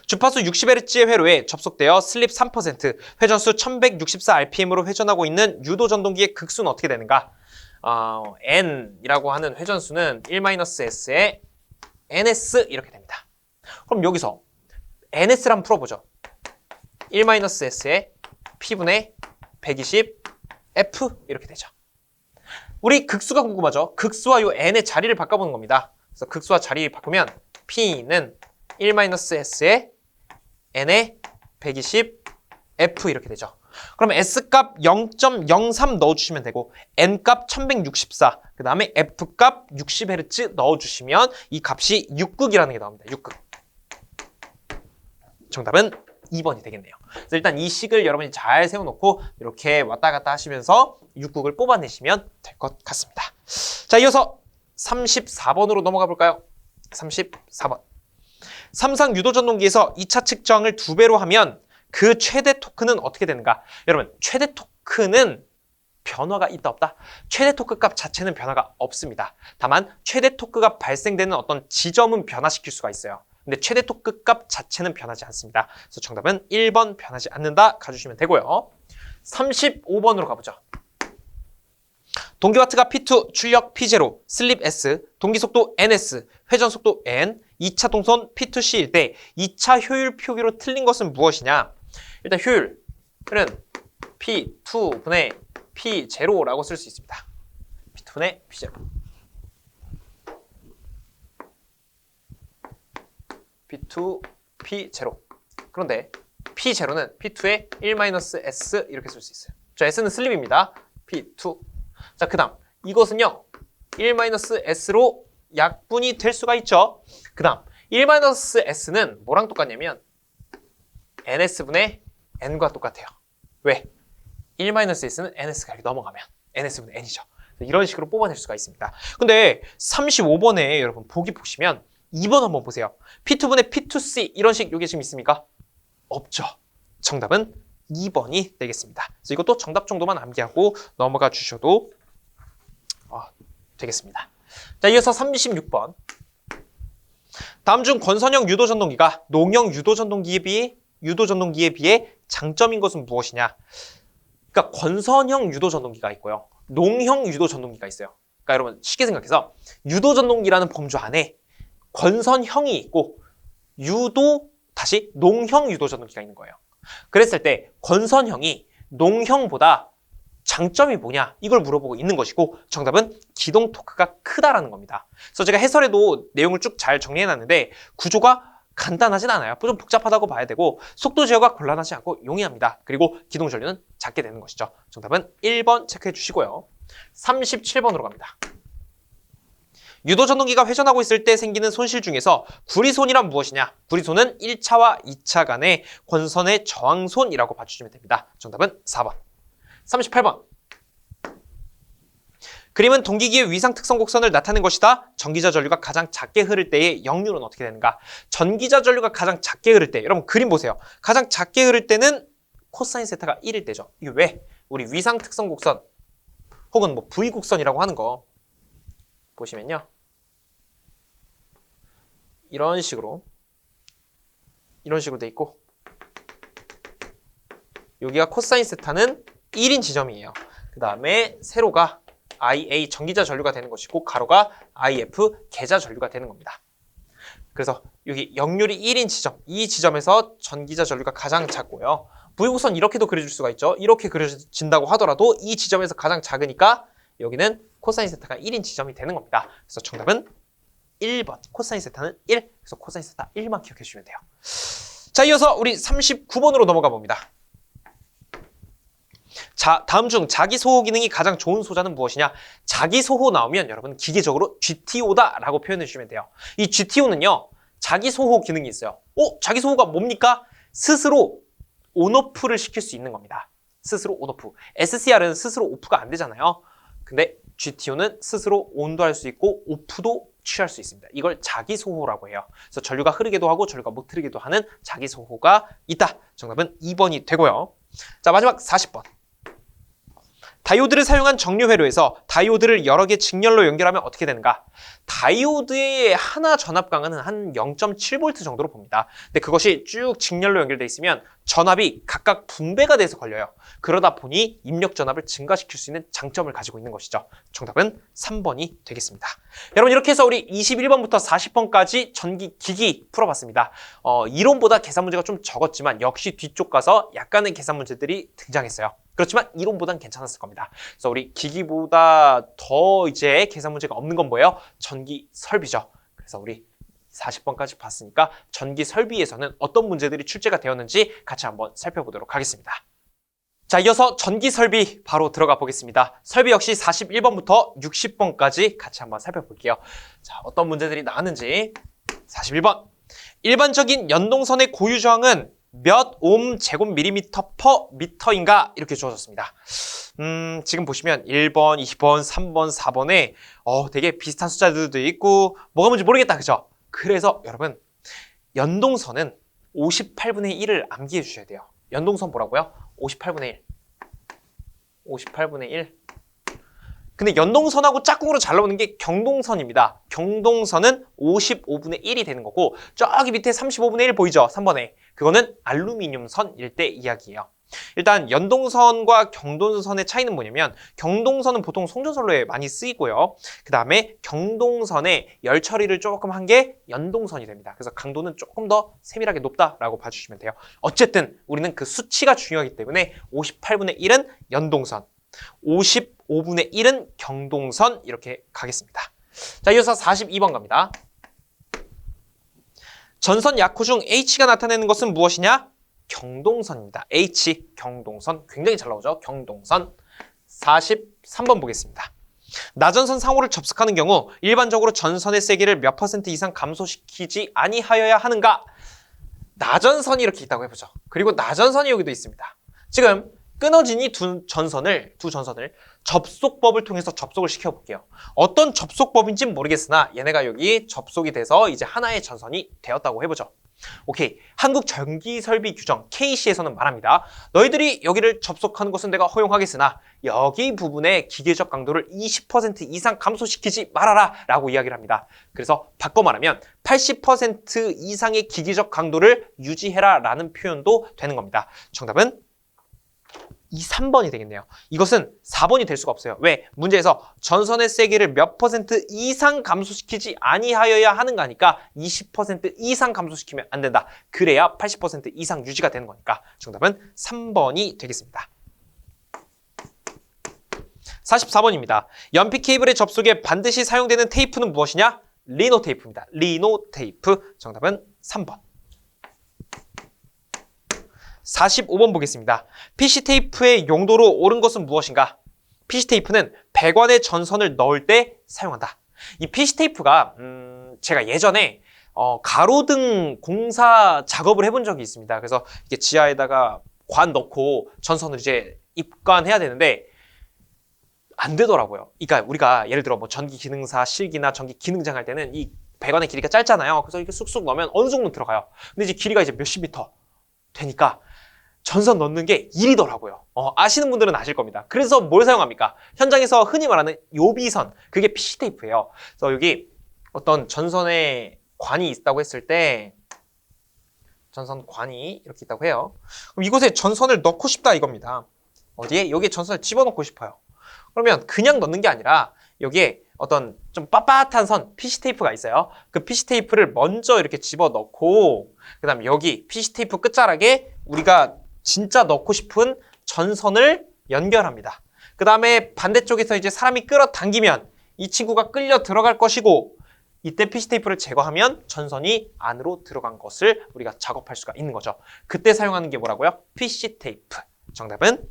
주파수 60Hz의 회로에 접속되어 슬립 3%, 회전수 1164rpm으로 회전하고 있는 유도전동기의 극수는 어떻게 되는가? N이라고 하는 회전수는 1-S에 NS 이렇게 됩니다. 그럼 여기서 NS를 한번 풀어보죠. 1-S에 P분의 120F 이렇게 되죠. 우리 극수가 궁금하죠. 극수와 요 N의 자리를 바꿔보는 겁니다. 그래서 극수와 자리 바꾸면 P는 1-S에 N에 120F 이렇게 되죠. 그럼 S값 0.03 넣어주시면 되고 N값 1164, 그 다음에 F값 60Hz 넣어주시면 이 값이 6극이라는 게 나옵니다. 6극. 정답은 2번이 되겠네요. 그래서 일단 이 식을 여러분이 잘 세워놓고 이렇게 왔다 갔다 하시면서 6극을 뽑아내시면 될 것 같습니다. 자, 이어서 34번으로 넘어가 볼까요? 34번. 삼상 유도전동기에서 2차 측정을 2배로 하면 그 최대 토크는 어떻게 되는가? 여러분, 최대 토크는 변화가 있다 없다? 최대 토크 값 자체는 변화가 없습니다. 다만 최대 토크가 발생되는 어떤 지점은 변화시킬 수가 있어요. 근데 최대 토크 값 자체는 변하지 않습니다. 그래서 정답은 1번 변하지 않는다 가주시면 되고요. 35번으로 가보죠. 동기와트가 P2, 출력 P0, 슬립 S, 동기속도 NS, 회전속도 N, 2차 동선 P2C일 때 2차 효율 표기로 틀린 것은 무엇이냐? 일단 효율은 P2분의 P0라고 쓸 수 있습니다. P2분의 P0. P2, P0. 그런데 P0는 P2의 1-S 이렇게 쓸 수 있어요. 자, S는 슬립입니다. P2. 자, 그 다음 이것은요 1-S로 약분이 될 수가 있죠. 그 다음 1-S는 뭐랑 똑같냐면 NS분의 N과 똑같아요. 왜? 1-S는 NS가 이렇게 넘어가면 NS분의 N이죠. 이런 식으로 뽑아낼 수가 있습니다. 근데 35번에 여러분 보기 보시면 2번 한번 보세요. P2분의 P2C 이런 식 여기 지금 있습니까? 없죠. 정답은 2번이 되겠습니다. 그래서 이것도 정답 정도만 암기하고 넘어가 주셔도 되겠습니다. 자, 이어서 36번. 다음 중 권선형 유도전동기가 농형 유도전동기에 비해 장점인 것은 무엇이냐? 그러니까 권선형 유도전동기가 있고요. 농형 유도전동기가 있어요. 그러니까 여러분 쉽게 생각해서 유도전동기라는 범주 안에 권선형이 있고 다시 농형 유도전동기가 있는 거예요. 그랬을 때 권선형이 농형보다 장점이 뭐냐 이걸 물어보고 있는 것이고 정답은 기동 토크가 크다라는 겁니다. 그래서 제가 해설에도 내용을 쭉 잘 정리해놨는데 구조가 간단하진 않아요. 좀 복잡하다고 봐야 되고 속도 제어가 곤란하지 않고 용이합니다. 그리고 기동 전류는 작게 되는 것이죠. 정답은 1번 체크해 주시고요. 37번으로 갑니다. 유도전동기가 회전하고 있을 때 생기는 손실 중에서 구리손이란 무엇이냐? 구리손은 1차와 2차 간의 권선의 저항손이라고 봐주시면 됩니다. 정답은 4번. 38번. 그림은 동기기의 위상 특성 곡선을 나타낸 것이다. 전기자 전류가 가장 작게 흐를 때의 역률은 어떻게 되는가? 전기자 전류가 가장 작게 흐를 때, 여러분 그림 보세요. 가장 작게 흐를 때는 코사인 세타가 1일 때죠. 이게 왜? 우리 위상 특성 곡선 혹은 뭐 V 곡선이라고 하는 거 보시면요. 이런 식으로 돼 있고 여기가 코사인 세타는 1인 지점이에요. 그 다음에 세로가 IA 전기자 전류가 되는 것이고 가로가 IF 계자 전류가 되는 겁니다. 그래서 여기 역률이 1인 지점, 이 지점에서 전기자 전류가 가장 작고요. V곡선 이렇게도 그려줄 수가 있죠. 이렇게 그려진다고 하더라도 이 지점에서 가장 작으니까 여기는 코사인 세타가 1인 지점이 되는 겁니다. 그래서 정답은 1번. 코사인 세타는 1. 그래서 코사인 세타 1만 기억해 주시면 돼요. 자, 이어서 우리 39번으로 넘어가 봅니다. 자, 다음 중 자기 소호 기능이 가장 좋은 소자는 무엇이냐? 자기 소호 나오면 여러분 기계적으로 GTO다라고 표현해 주시면 돼요. 이 GTO는요. 자기 소호 기능이 있어요. 자기 소호가 뭡니까? 스스로 온오프를 시킬 수 있는 겁니다. 스스로 온오프. SCR은 스스로 오프가 안 되잖아요. 근데 GTO는 스스로 온도 할 수 있고 오프도 취할 수 있습니다. 이걸 자기 소호라고 해요. 그래서 전류가 흐르기도 하고 전류가 못 흐르기도 하는 자기 소호가 있다. 정답은 2번이 되고요. 자, 마지막 40번. 다이오드를 사용한 정류 회로에서 다이오드를 여러 개 직렬로 연결하면 어떻게 되는가? 다이오드의 하나 전압강은 한 0.7V 정도로 봅니다. 근데 그것이 쭉 직렬로 연결돼 있으면 전압이 각각 분배가 돼서 걸려요. 그러다 보니 입력 전압을 증가시킬 수 있는 장점을 가지고 있는 것이죠. 정답은 3번이 되겠습니다. 여러분 이렇게 해서 우리 21번부터 40번까지 전기 기기 풀어봤습니다. 이론보다 계산 문제가 좀 적었지만 역시 뒤쪽 가서 약간의 계산 문제들이 등장했어요. 그렇지만 이론보단 괜찮았을 겁니다. 그래서 우리 기기보다 더 이제 계산 문제가 없는 건 뭐예요? 전기 설비죠. 그래서 우리 40번까지 봤으니까 전기 설비에서는 어떤 문제들이 출제가 되었는지 같이 한번 살펴보도록 하겠습니다. 자, 이어서 전기 설비 바로 들어가 보겠습니다. 설비 역시 41번부터 60번까지 같이 한번 살펴볼게요. 자, 어떤 문제들이 나왔는지. 41번. 일반적인 연동선의 고유 저항은 몇 옴 제곱 밀리미터 퍼 미터인가? 이렇게 주어졌습니다. 지금 보시면 1번, 2번, 3번, 4번에 되게 비슷한 숫자들도 있고 뭐가 뭔지 모르겠다. 그죠? 그래서 여러분 연동선은 58분의 1을 암기해 주셔야 돼요. 연동선 뭐라고요? 58분의 1. 58분의 1. 근데 연동선하고 짝꿍으로 잘 나오는 게 경동선입니다. 경동선은 55분의 1이 되는 거고 저기 밑에 35분의 1 보이죠? 3번에. 그거는 알루미늄선일 때 이야기예요. 일단 연동선과 경동선의 차이는 뭐냐면 경동선은 보통 송전선로에 많이 쓰이고요. 그 다음에 경동선에 열 처리를 조금 한 게 연동선이 됩니다. 그래서 강도는 조금 더 세밀하게 높다라고 봐주시면 돼요. 어쨌든 우리는 그 수치가 중요하기 때문에 58분의 1은 연동선, 55분의 1은 경동선 이렇게 가겠습니다. 자, 이어서 42번 갑니다. 전선 약호 중 H가 나타내는 것은 무엇이냐? 경동선입니다. H, 경동선. 굉장히 잘 나오죠? 경동선. 43번 보겠습니다. 나전선 상호를 접속하는 경우 일반적으로 전선의 세기를 몇 % 이상 감소시키지 아니하여야 하는가? 나전선이 이렇게 있다고 해보죠. 그리고 나전선이 여기도 있습니다. 지금 끊어진 이 두 전선을 접속법을 통해서 접속을 시켜볼게요. 어떤 접속법인지는 모르겠으나 얘네가 여기 접속이 돼서 이제 하나의 전선이 되었다고 해보죠. 오케이. 한국전기설비 규정 KC에서는 말합니다. 너희들이 여기를 접속하는 것은 내가 허용하겠으나 여기 부분에 기계적 강도를 20% 이상 감소시키지 말아라 라고 이야기를 합니다. 그래서 바꿔 말하면 80% 이상의 기계적 강도를 유지해라 라는 표현도 되는 겁니다. 정답은 3번이 되겠네요. 이것은 4번이 될 수가 없어요. 왜? 문제에서 전선의 세기를 몇 % 이상 감소시키지 아니하여야 하는가 하니까 20% 이상 감소시키면 안 된다. 그래야 80% 이상 유지가 되는 거니까 정답은 3번이 되겠습니다. 44번입니다. 연필 케이블의 접속에 반드시 사용되는 테이프는 무엇이냐? 리노 테이프입니다. 리노 테이프. 정답은 3번. 45번 보겠습니다. PC 테이프의 용도로 옳은 것은 무엇인가? PC 테이프는 배관에 전선을 넣을 때 사용한다. 이 PC 테이프가 제가 예전에 가로등 공사 작업을 해본 적이 있습니다. 그래서 이게 지하에다가 관 넣고 전선을 이제 입관해야 되는데 안 되더라고요. 그러니까 우리가 예를 들어 뭐 전기 기능사 실기나 전기 기능장 할 때는 이 배관의 길이가 짧잖아요. 그래서 이렇게 쑥쑥 넣으면 어느 정도 들어가요. 근데 이제 길이가 이제 몇십 미터 되니까 전선 넣는 게 일이더라고요. 아시는 분들은 아실 겁니다. 그래서 뭘 사용합니까? 현장에서 흔히 말하는 요비선, 그게 PC 테이프예요. 그래서 여기 어떤 전선에 관이 있다고 했을 때 전선관이 이렇게 있다고 해요. 그럼 이곳에 전선을 넣고 싶다 이겁니다. 어디에? 여기에 전선을 집어넣고 싶어요. 그러면 그냥 넣는 게 아니라 여기에 어떤 좀 빳빳한 선, PC 테이프가 있어요. 그 PC 테이프를 먼저 이렇게 집어넣고 그 다음에 여기 PC 테이프 끝자락에 우리가 진짜 넣고 싶은 전선을 연결합니다. 그 다음에 반대쪽에서 이제 사람이 끌어당기면 이 친구가 끌려 들어갈 것이고 이때 PC 테이프를 제거하면 전선이 안으로 들어간 것을 우리가 작업할 수가 있는 거죠. 그때 사용하는 게 뭐라고요? PC 테이프. 정답은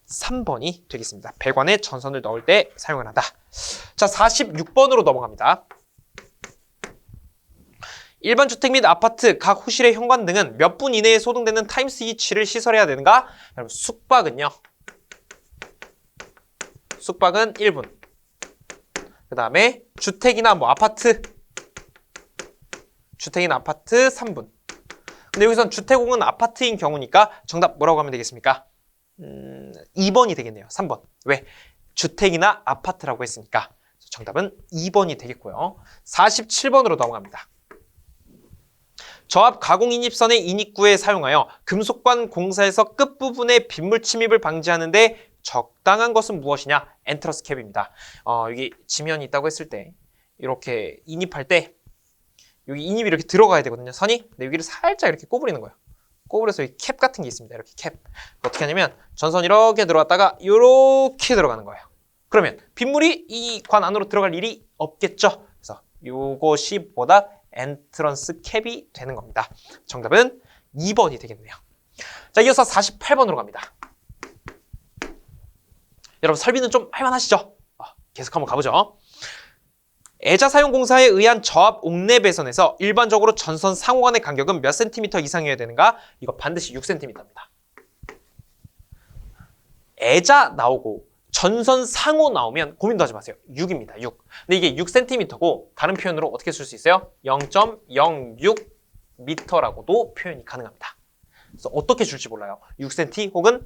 3번이 되겠습니다. 배관에 전선을 넣을 때 사용을 한다. 자, 46번으로 넘어갑니다. 일반 주택 및 아파트 각 호실의 현관 등은 몇 분 이내에 소등되는 타임 스위치를 시설해야 되는가? 여러분, 숙박은요. 숙박은 1분. 그 다음에 주택이나 뭐 아파트. 주택이나 아파트 3분. 근데 여기선 주택공은 아파트인 경우니까 정답 뭐라고 하면 되겠습니까? 2번이 되겠네요. 3번. 왜? 주택이나 아파트라고 했으니까. 정답은 2번이 되겠고요. 47번으로 넘어갑니다. 저압 가공 인입선의 인입구에 사용하여 금속관 공사에서 끝부분에 빗물 침입을 방지하는 데 적당한 것은 무엇이냐? 엔트러스 캡입니다. 여기 지면이 있다고 했을 때 이렇게 인입할 때 여기 인입이 이렇게 들어가야 되거든요. 선이. 근데 여기를 살짝 이렇게 꼬부리는 거예요. 꼬부려서 여기 캡 같은 게 있습니다. 이렇게 캡. 어떻게 하냐면 전선 이렇게 들어왔다가 이렇게 들어가는 거예요. 그러면 빗물이 이 관 안으로 들어갈 일이 없겠죠. 그래서 이것이 보다 엔트런스 캡이 되는 겁니다. 정답은 2번이 되겠네요. 자, 이어서 48번으로 갑니다. 여러분 설비는 좀 할만하시죠? 계속 한번 가보죠. 애자 사용 공사에 의한 저압 옥내 배선에서 일반적으로 전선 상호 간의 간격은 몇 센티미터 이상이어야 되는가? 이거 반드시 6cm입니다. 애자 나오고 전선 상호 나오면 고민도 하지 마세요. 6입니다. 6. 근데 이게 6cm고 다른 표현으로 어떻게 쓸 수 있어요? 0.06m라고도 표현이 가능합니다. 그래서 어떻게 줄지 몰라요. 6cm 혹은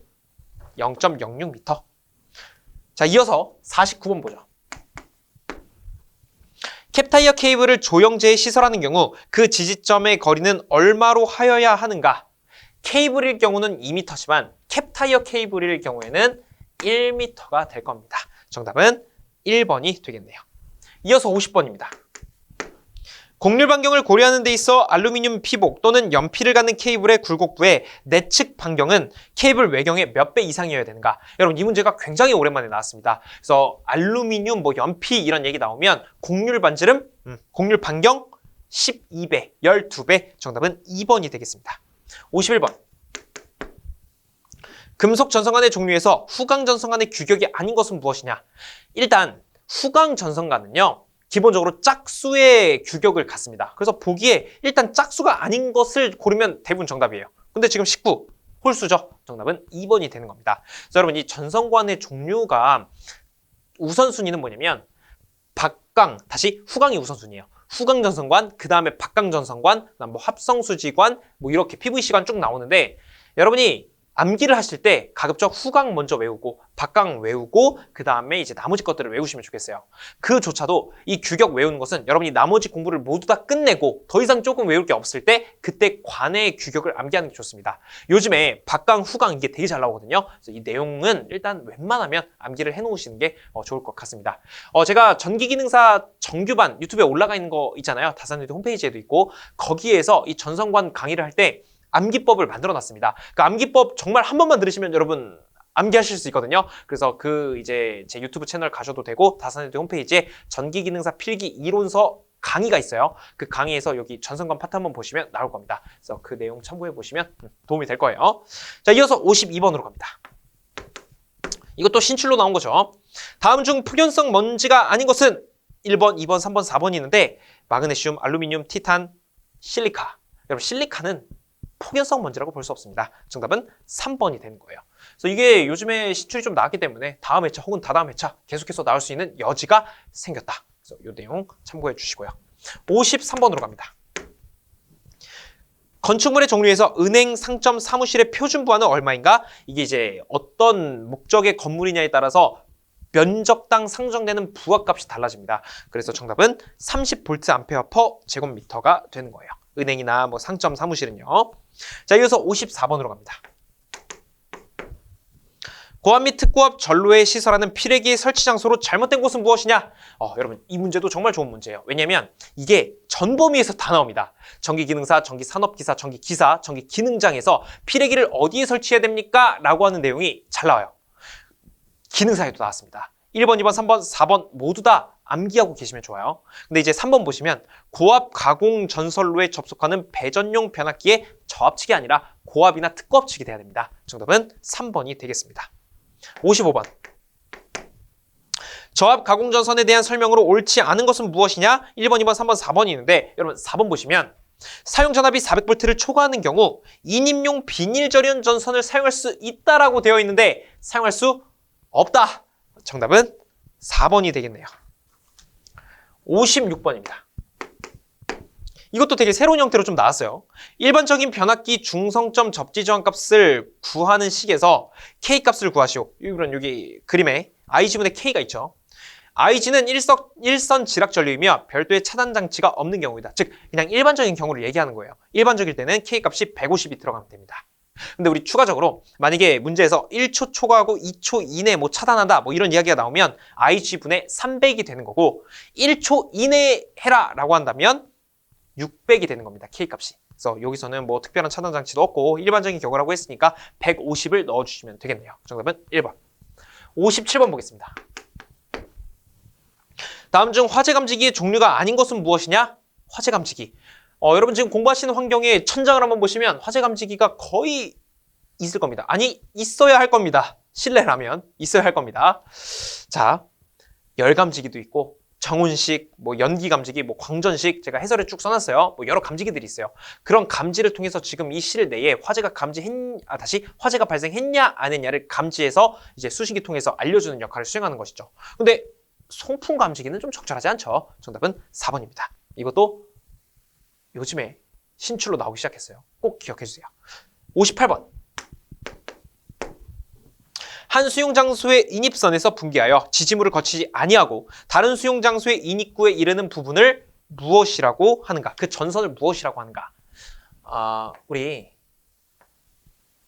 0.06m. 자, 이어서 49번 보죠. 캡타이어 케이블을 조영제에 시설하는 경우 그 지지점의 거리는 얼마로 하여야 하는가? 케이블일 경우는 2m지만 캡타이어 케이블일 경우에는 1m가 될 겁니다. 정답은 1번이 되겠네요. 이어서 50번입니다. 곡률 반경을 고려하는 데 있어 알루미늄 피복 또는 연필을 갖는 케이블의 굴곡부의 내측 반경은 케이블 외경의 몇 배 이상이어야 되는가? 여러분, 이 문제가 굉장히 오랜만에 나왔습니다. 그래서 알루미늄, 연필 이런 얘기 나오면 곡률 반지름, 곡률 반경 12배, 12배. 정답은 2번이 되겠습니다. 51번. 금속 전선관의 종류에서 후광 전선관의 규격이 아닌 것은 무엇이냐? 일단 후광 전선관은요, 기본적으로 짝수의 규격을 갖습니다. 그래서 보기에 일단 짝수가 아닌 것을 고르면 대부분 정답이에요. 근데 지금 19, 홀수죠. 정답은 2번이 되는 겁니다. 그래서 여러분, 이 전선관의 종류가 우선순위는 뭐냐면 박광, 다시 후광이 우선순위예요. 후광 전선관, 그 다음에 박광 전선관, 그다음 합성수지관, 이렇게 PVC관 쭉 나오는데, 여러분이 암기를 하실 때 가급적 후광 먼저 외우고 박광 외우고 그 다음에 이제 나머지 것들을 외우시면 좋겠어요. 그조차도 이 규격 외우는 것은 여러분이 나머지 공부를 모두 다 끝내고 더 이상 조금 외울 게 없을 때 그때 관의 규격을 암기하는 게 좋습니다. 요즘에 박광, 후광 이게 되게 잘 나오거든요. 그래서 이 내용은 일단 웬만하면 암기를 해놓으시는 게 좋을 것 같습니다. 제가 전기기능사 정규반 유튜브에 올라가 있는 거 있잖아요. 다산의대 홈페이지에도 있고, 거기에서 이 전선관 강의를 할 때 암기법을 만들어놨습니다. 그 암기법 정말 한 번만 들으시면 여러분 암기하실 수 있거든요. 그래서 이제 제 유튜브 채널 가셔도 되고, 다산의대 홈페이지에 전기기능사 필기 이론서 강의가 있어요. 그 강의에서 여기 전선관 파트 한번 보시면 나올 겁니다. 그래서 그 내용 참고해 보시면 도움이 될 거예요. 자, 이어서 52번으로 갑니다. 이것도 신출로 나온 거죠. 다음 중 폭연성 먼지가 아닌 것은 1번, 2번, 3번, 4번이 있는데, 마그네슘, 알루미늄, 티탄, 실리카. 여러분, 실리카는 폭연성 먼지라고 볼 수 없습니다. 정답은 3번이 되는 거예요. 그래서 이게 요즘에 신출이 좀 나왔기 때문에 다음 회차 혹은 다다음 회차 계속해서 나올 수 있는 여지가 생겼다. 그래서 이 내용 참고해 주시고요. 53번으로 갑니다. 건축물의 종류에서 은행, 상점, 사무실의 표준 부하는 얼마인가? 이게 이제 어떤 목적의 건물이냐에 따라서 면적당 상정되는 부하값이 달라집니다. 그래서 정답은 30V 암페어 퍼 제곱미터가 되는 거예요. 은행이나 상점, 사무실은요. 자, 이어서 54번으로 갑니다. 고압 및 특고압 전로에 시설하는 피레기 설치 장소로 잘못된 곳은 무엇이냐? 여러분, 이 문제도 정말 좋은 문제예요. 왜냐면 이게 전 범위에서 다 나옵니다. 전기기능사, 전기산업기사, 전기기사, 전기기능장에서 피레기를 어디에 설치해야 됩니까? 라고 하는 내용이 잘 나와요. 기능사에도 나왔습니다. 1번, 2번, 3번, 4번 모두 다 암기하고 계시면 좋아요. 근데 이제 3번 보시면 고압 가공 전선로에 접속하는 배전용 변압기의 저압측이 아니라 고압이나 특고압측이 돼야 됩니다. 정답은 3번이 되겠습니다. 55번. 저압 가공 전선에 대한 설명으로 옳지 않은 것은 무엇이냐? 1번, 2번, 3번, 4번이 있는데, 여러분 4번 보시면 사용 전압이 400V를 초과하는 경우 인임용 비닐 절연 전선을 사용할 수 있다라고 되어 있는데 사용할 수 없다. 정답은 4번이 되겠네요. 56번입니다. 이것도 되게 새로운 형태로 좀 나왔어요. 일반적인 변압기 중성점 접지 저항 값을 구하는 식에서 K 값을 구하시오. 이런 여기 그림에 IG분의 K가 있죠. IG는 일선 지락 전류이며 별도의 차단 장치가 없는 경우이다. 즉 그냥 일반적인 경우를 얘기하는 거예요. 일반적일 때는 K 값이 150이 들어가면 됩니다. 근데 우리 추가적으로 만약에 문제에서 1초 초과하고 2초 이내 차단한다 이런 이야기가 나오면 IG분의 300이 되는 거고, 1초 이내에 해라 라고 한다면 600이 되는 겁니다. K값이. 그래서 여기서는 특별한 차단 장치도 없고 일반적인 경우라고 했으니까 150을 넣어주시면 되겠네요. 정답은 1번. 57번 보겠습니다. 다음 중 화재 감지기의 종류가 아닌 것은 무엇이냐? 화재 감지기. 여러분 지금 공부하시는 환경에 천장을 한번 보시면 화재 감지기가 거의 있을 겁니다. 아니, 있어야 할 겁니다. 실내라면 있어야 할 겁니다. 자, 열 감지기도 있고 정운식, 연기 감지기, 광전식 제가 해설에 쭉 써놨어요. 여러 감지기들이 있어요. 그런 감지를 통해서 지금 이 실내에 화재가 화재가 발생했냐 안 했냐를 감지해서 이제 수신기 통해서 알려주는 역할을 수행하는 것이죠. 근데 송풍 감지기는 좀 적절하지 않죠. 정답은 4번입니다. 이것도 요즘에 신출로 나오기 시작했어요. 꼭 기억해 주세요. 58번. 한 수용 장소의 인입선에서 분기하여 지지물을 거치지 아니하고 다른 수용 장소의 인입구에 이르는 부분을 무엇이라고 하는가? 그 전선을 무엇이라고 하는가? 우리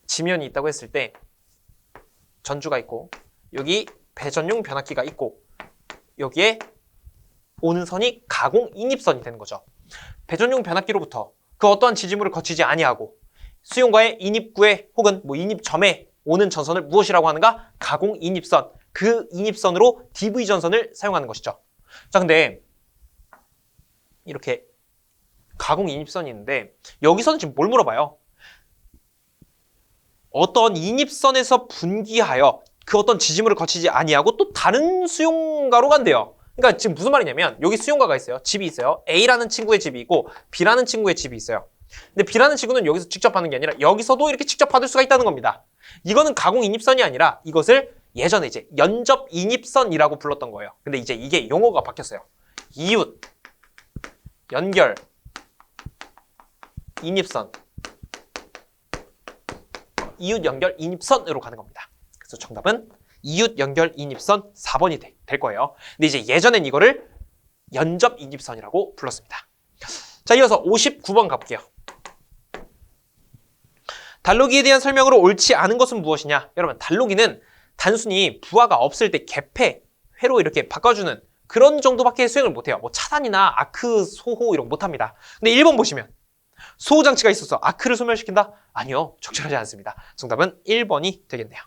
지면이 있다고 했을 때 전주가 있고 여기 배전용 변압기가 있고 여기에 오는 선이 가공 인입선이 되는 거죠. 배전용 변압기로부터 그 어떠한 지지물을 거치지 아니하고 수용과의 인입구에 혹은 인입점에 오는 전선을 무엇이라고 하는가? 가공 인입선. 그 인입선으로 DV 전선을 사용하는 것이죠. 자, 근데 이렇게 가공 인입선이 있는데 여기서는 지금 뭘 물어봐요? 어떤 인입선에서 분기하여 그 어떤 지지물을 거치지 아니하고 또 다른 수용가로 간대요. 그러니까 지금 무슨 말이냐면 여기 수용가가 있어요. 집이 있어요. A라는 친구의 집이 있고 B라는 친구의 집이 있어요. 근데 B라는 친구는 여기서 직접 받는 게 아니라 여기서도 이렇게 직접 받을 수가 있다는 겁니다. 이거는 가공 인입선이 아니라 이것을 예전에 이제 연접 인입선이라고 불렀던 거예요. 근데 이제 이게 용어가 바뀌었어요. 이웃, 연결, 인입선. 이웃 연결 인입선으로 가는 겁니다. 그래서 정답은 이웃 연결 인입선 4번이 될 거예요. 근데 이제 예전엔 이거를 연접 인입선이라고 불렀습니다. 자, 이어서 59번 가볼게요. 달로기에 대한 설명으로 옳지 않은 것은 무엇이냐? 여러분, 달로기는 단순히 부하가 없을 때 개폐, 회로 이렇게 바꿔주는 그런 정도밖에 수행을 못해요. 차단이나 아크 소호 이런 거 못합니다. 근데 1번 보시면 소호장치가 있어서 아크를 소멸시킨다? 아니요, 적절하지 않습니다. 정답은 1번이 되겠네요.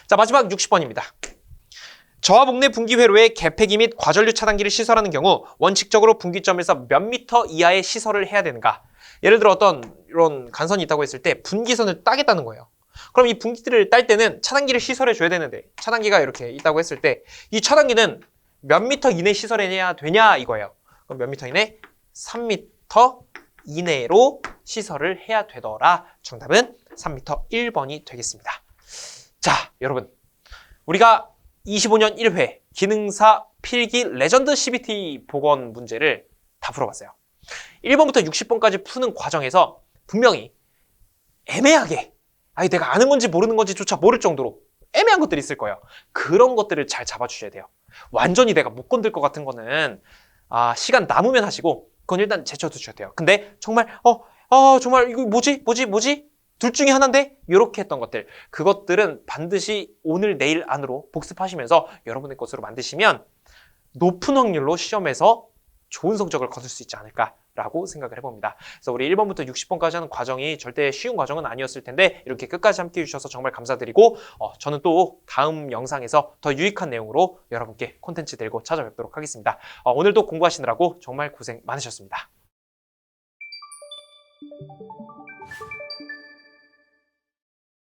자, 마지막 60번입니다. 저하 복내 분기 회로에 개폐기 및 과전류 차단기를 시설하는 경우 원칙적으로 분기점에서 몇 미터 이하의 시설을 해야 되는가? 예를 들어 어떤 이런 간선이 있다고 했을 때 분기선을 따겠다는 거예요. 그럼 이 분기들을 딸 때는 차단기를 시설해 줘야 되는데 차단기가 이렇게 있다고 했을 때 이 차단기는 몇 미터 이내 시설해야 되냐 이거예요. 그럼 몇 미터 이내? 3미터 이내로 시설을 해야 되더라. 정답은 3미터 1번이 되겠습니다. 자, 여러분, 우리가 25년 1회 기능사 필기 레전드 CBT 복원 문제를 다 풀어봤어요. 1번부터 60번까지 푸는 과정에서 분명히 애매하게 내가 아는 건지 모르는 건지조차 모를 정도로 애매한 것들이 있을 거예요. 그런 것들을 잘 잡아주셔야 돼요. 완전히 내가 못 건들 것 같은 거는 시간 남으면 하시고 그건 일단 제쳐두셔야 돼요. 근데 정말 정말 이거 뭐지? 둘 중에 하나인데? 이렇게 했던 것들, 그것들은 반드시 오늘 내일 안으로 복습하시면서 여러분의 것으로 만드시면 높은 확률로 시험에서 좋은 성적을 거둘 수 있지 않을까라고 생각을 해봅니다. 그래서 우리 1번부터 60번까지 하는 과정이 절대 쉬운 과정은 아니었을 텐데 이렇게 끝까지 함께 해주셔서 정말 감사드리고 저는 또 다음 영상에서 더 유익한 내용으로 여러분께 콘텐츠 들고 찾아뵙도록 하겠습니다. 오늘도 공부하시느라고 정말 고생 많으셨습니다.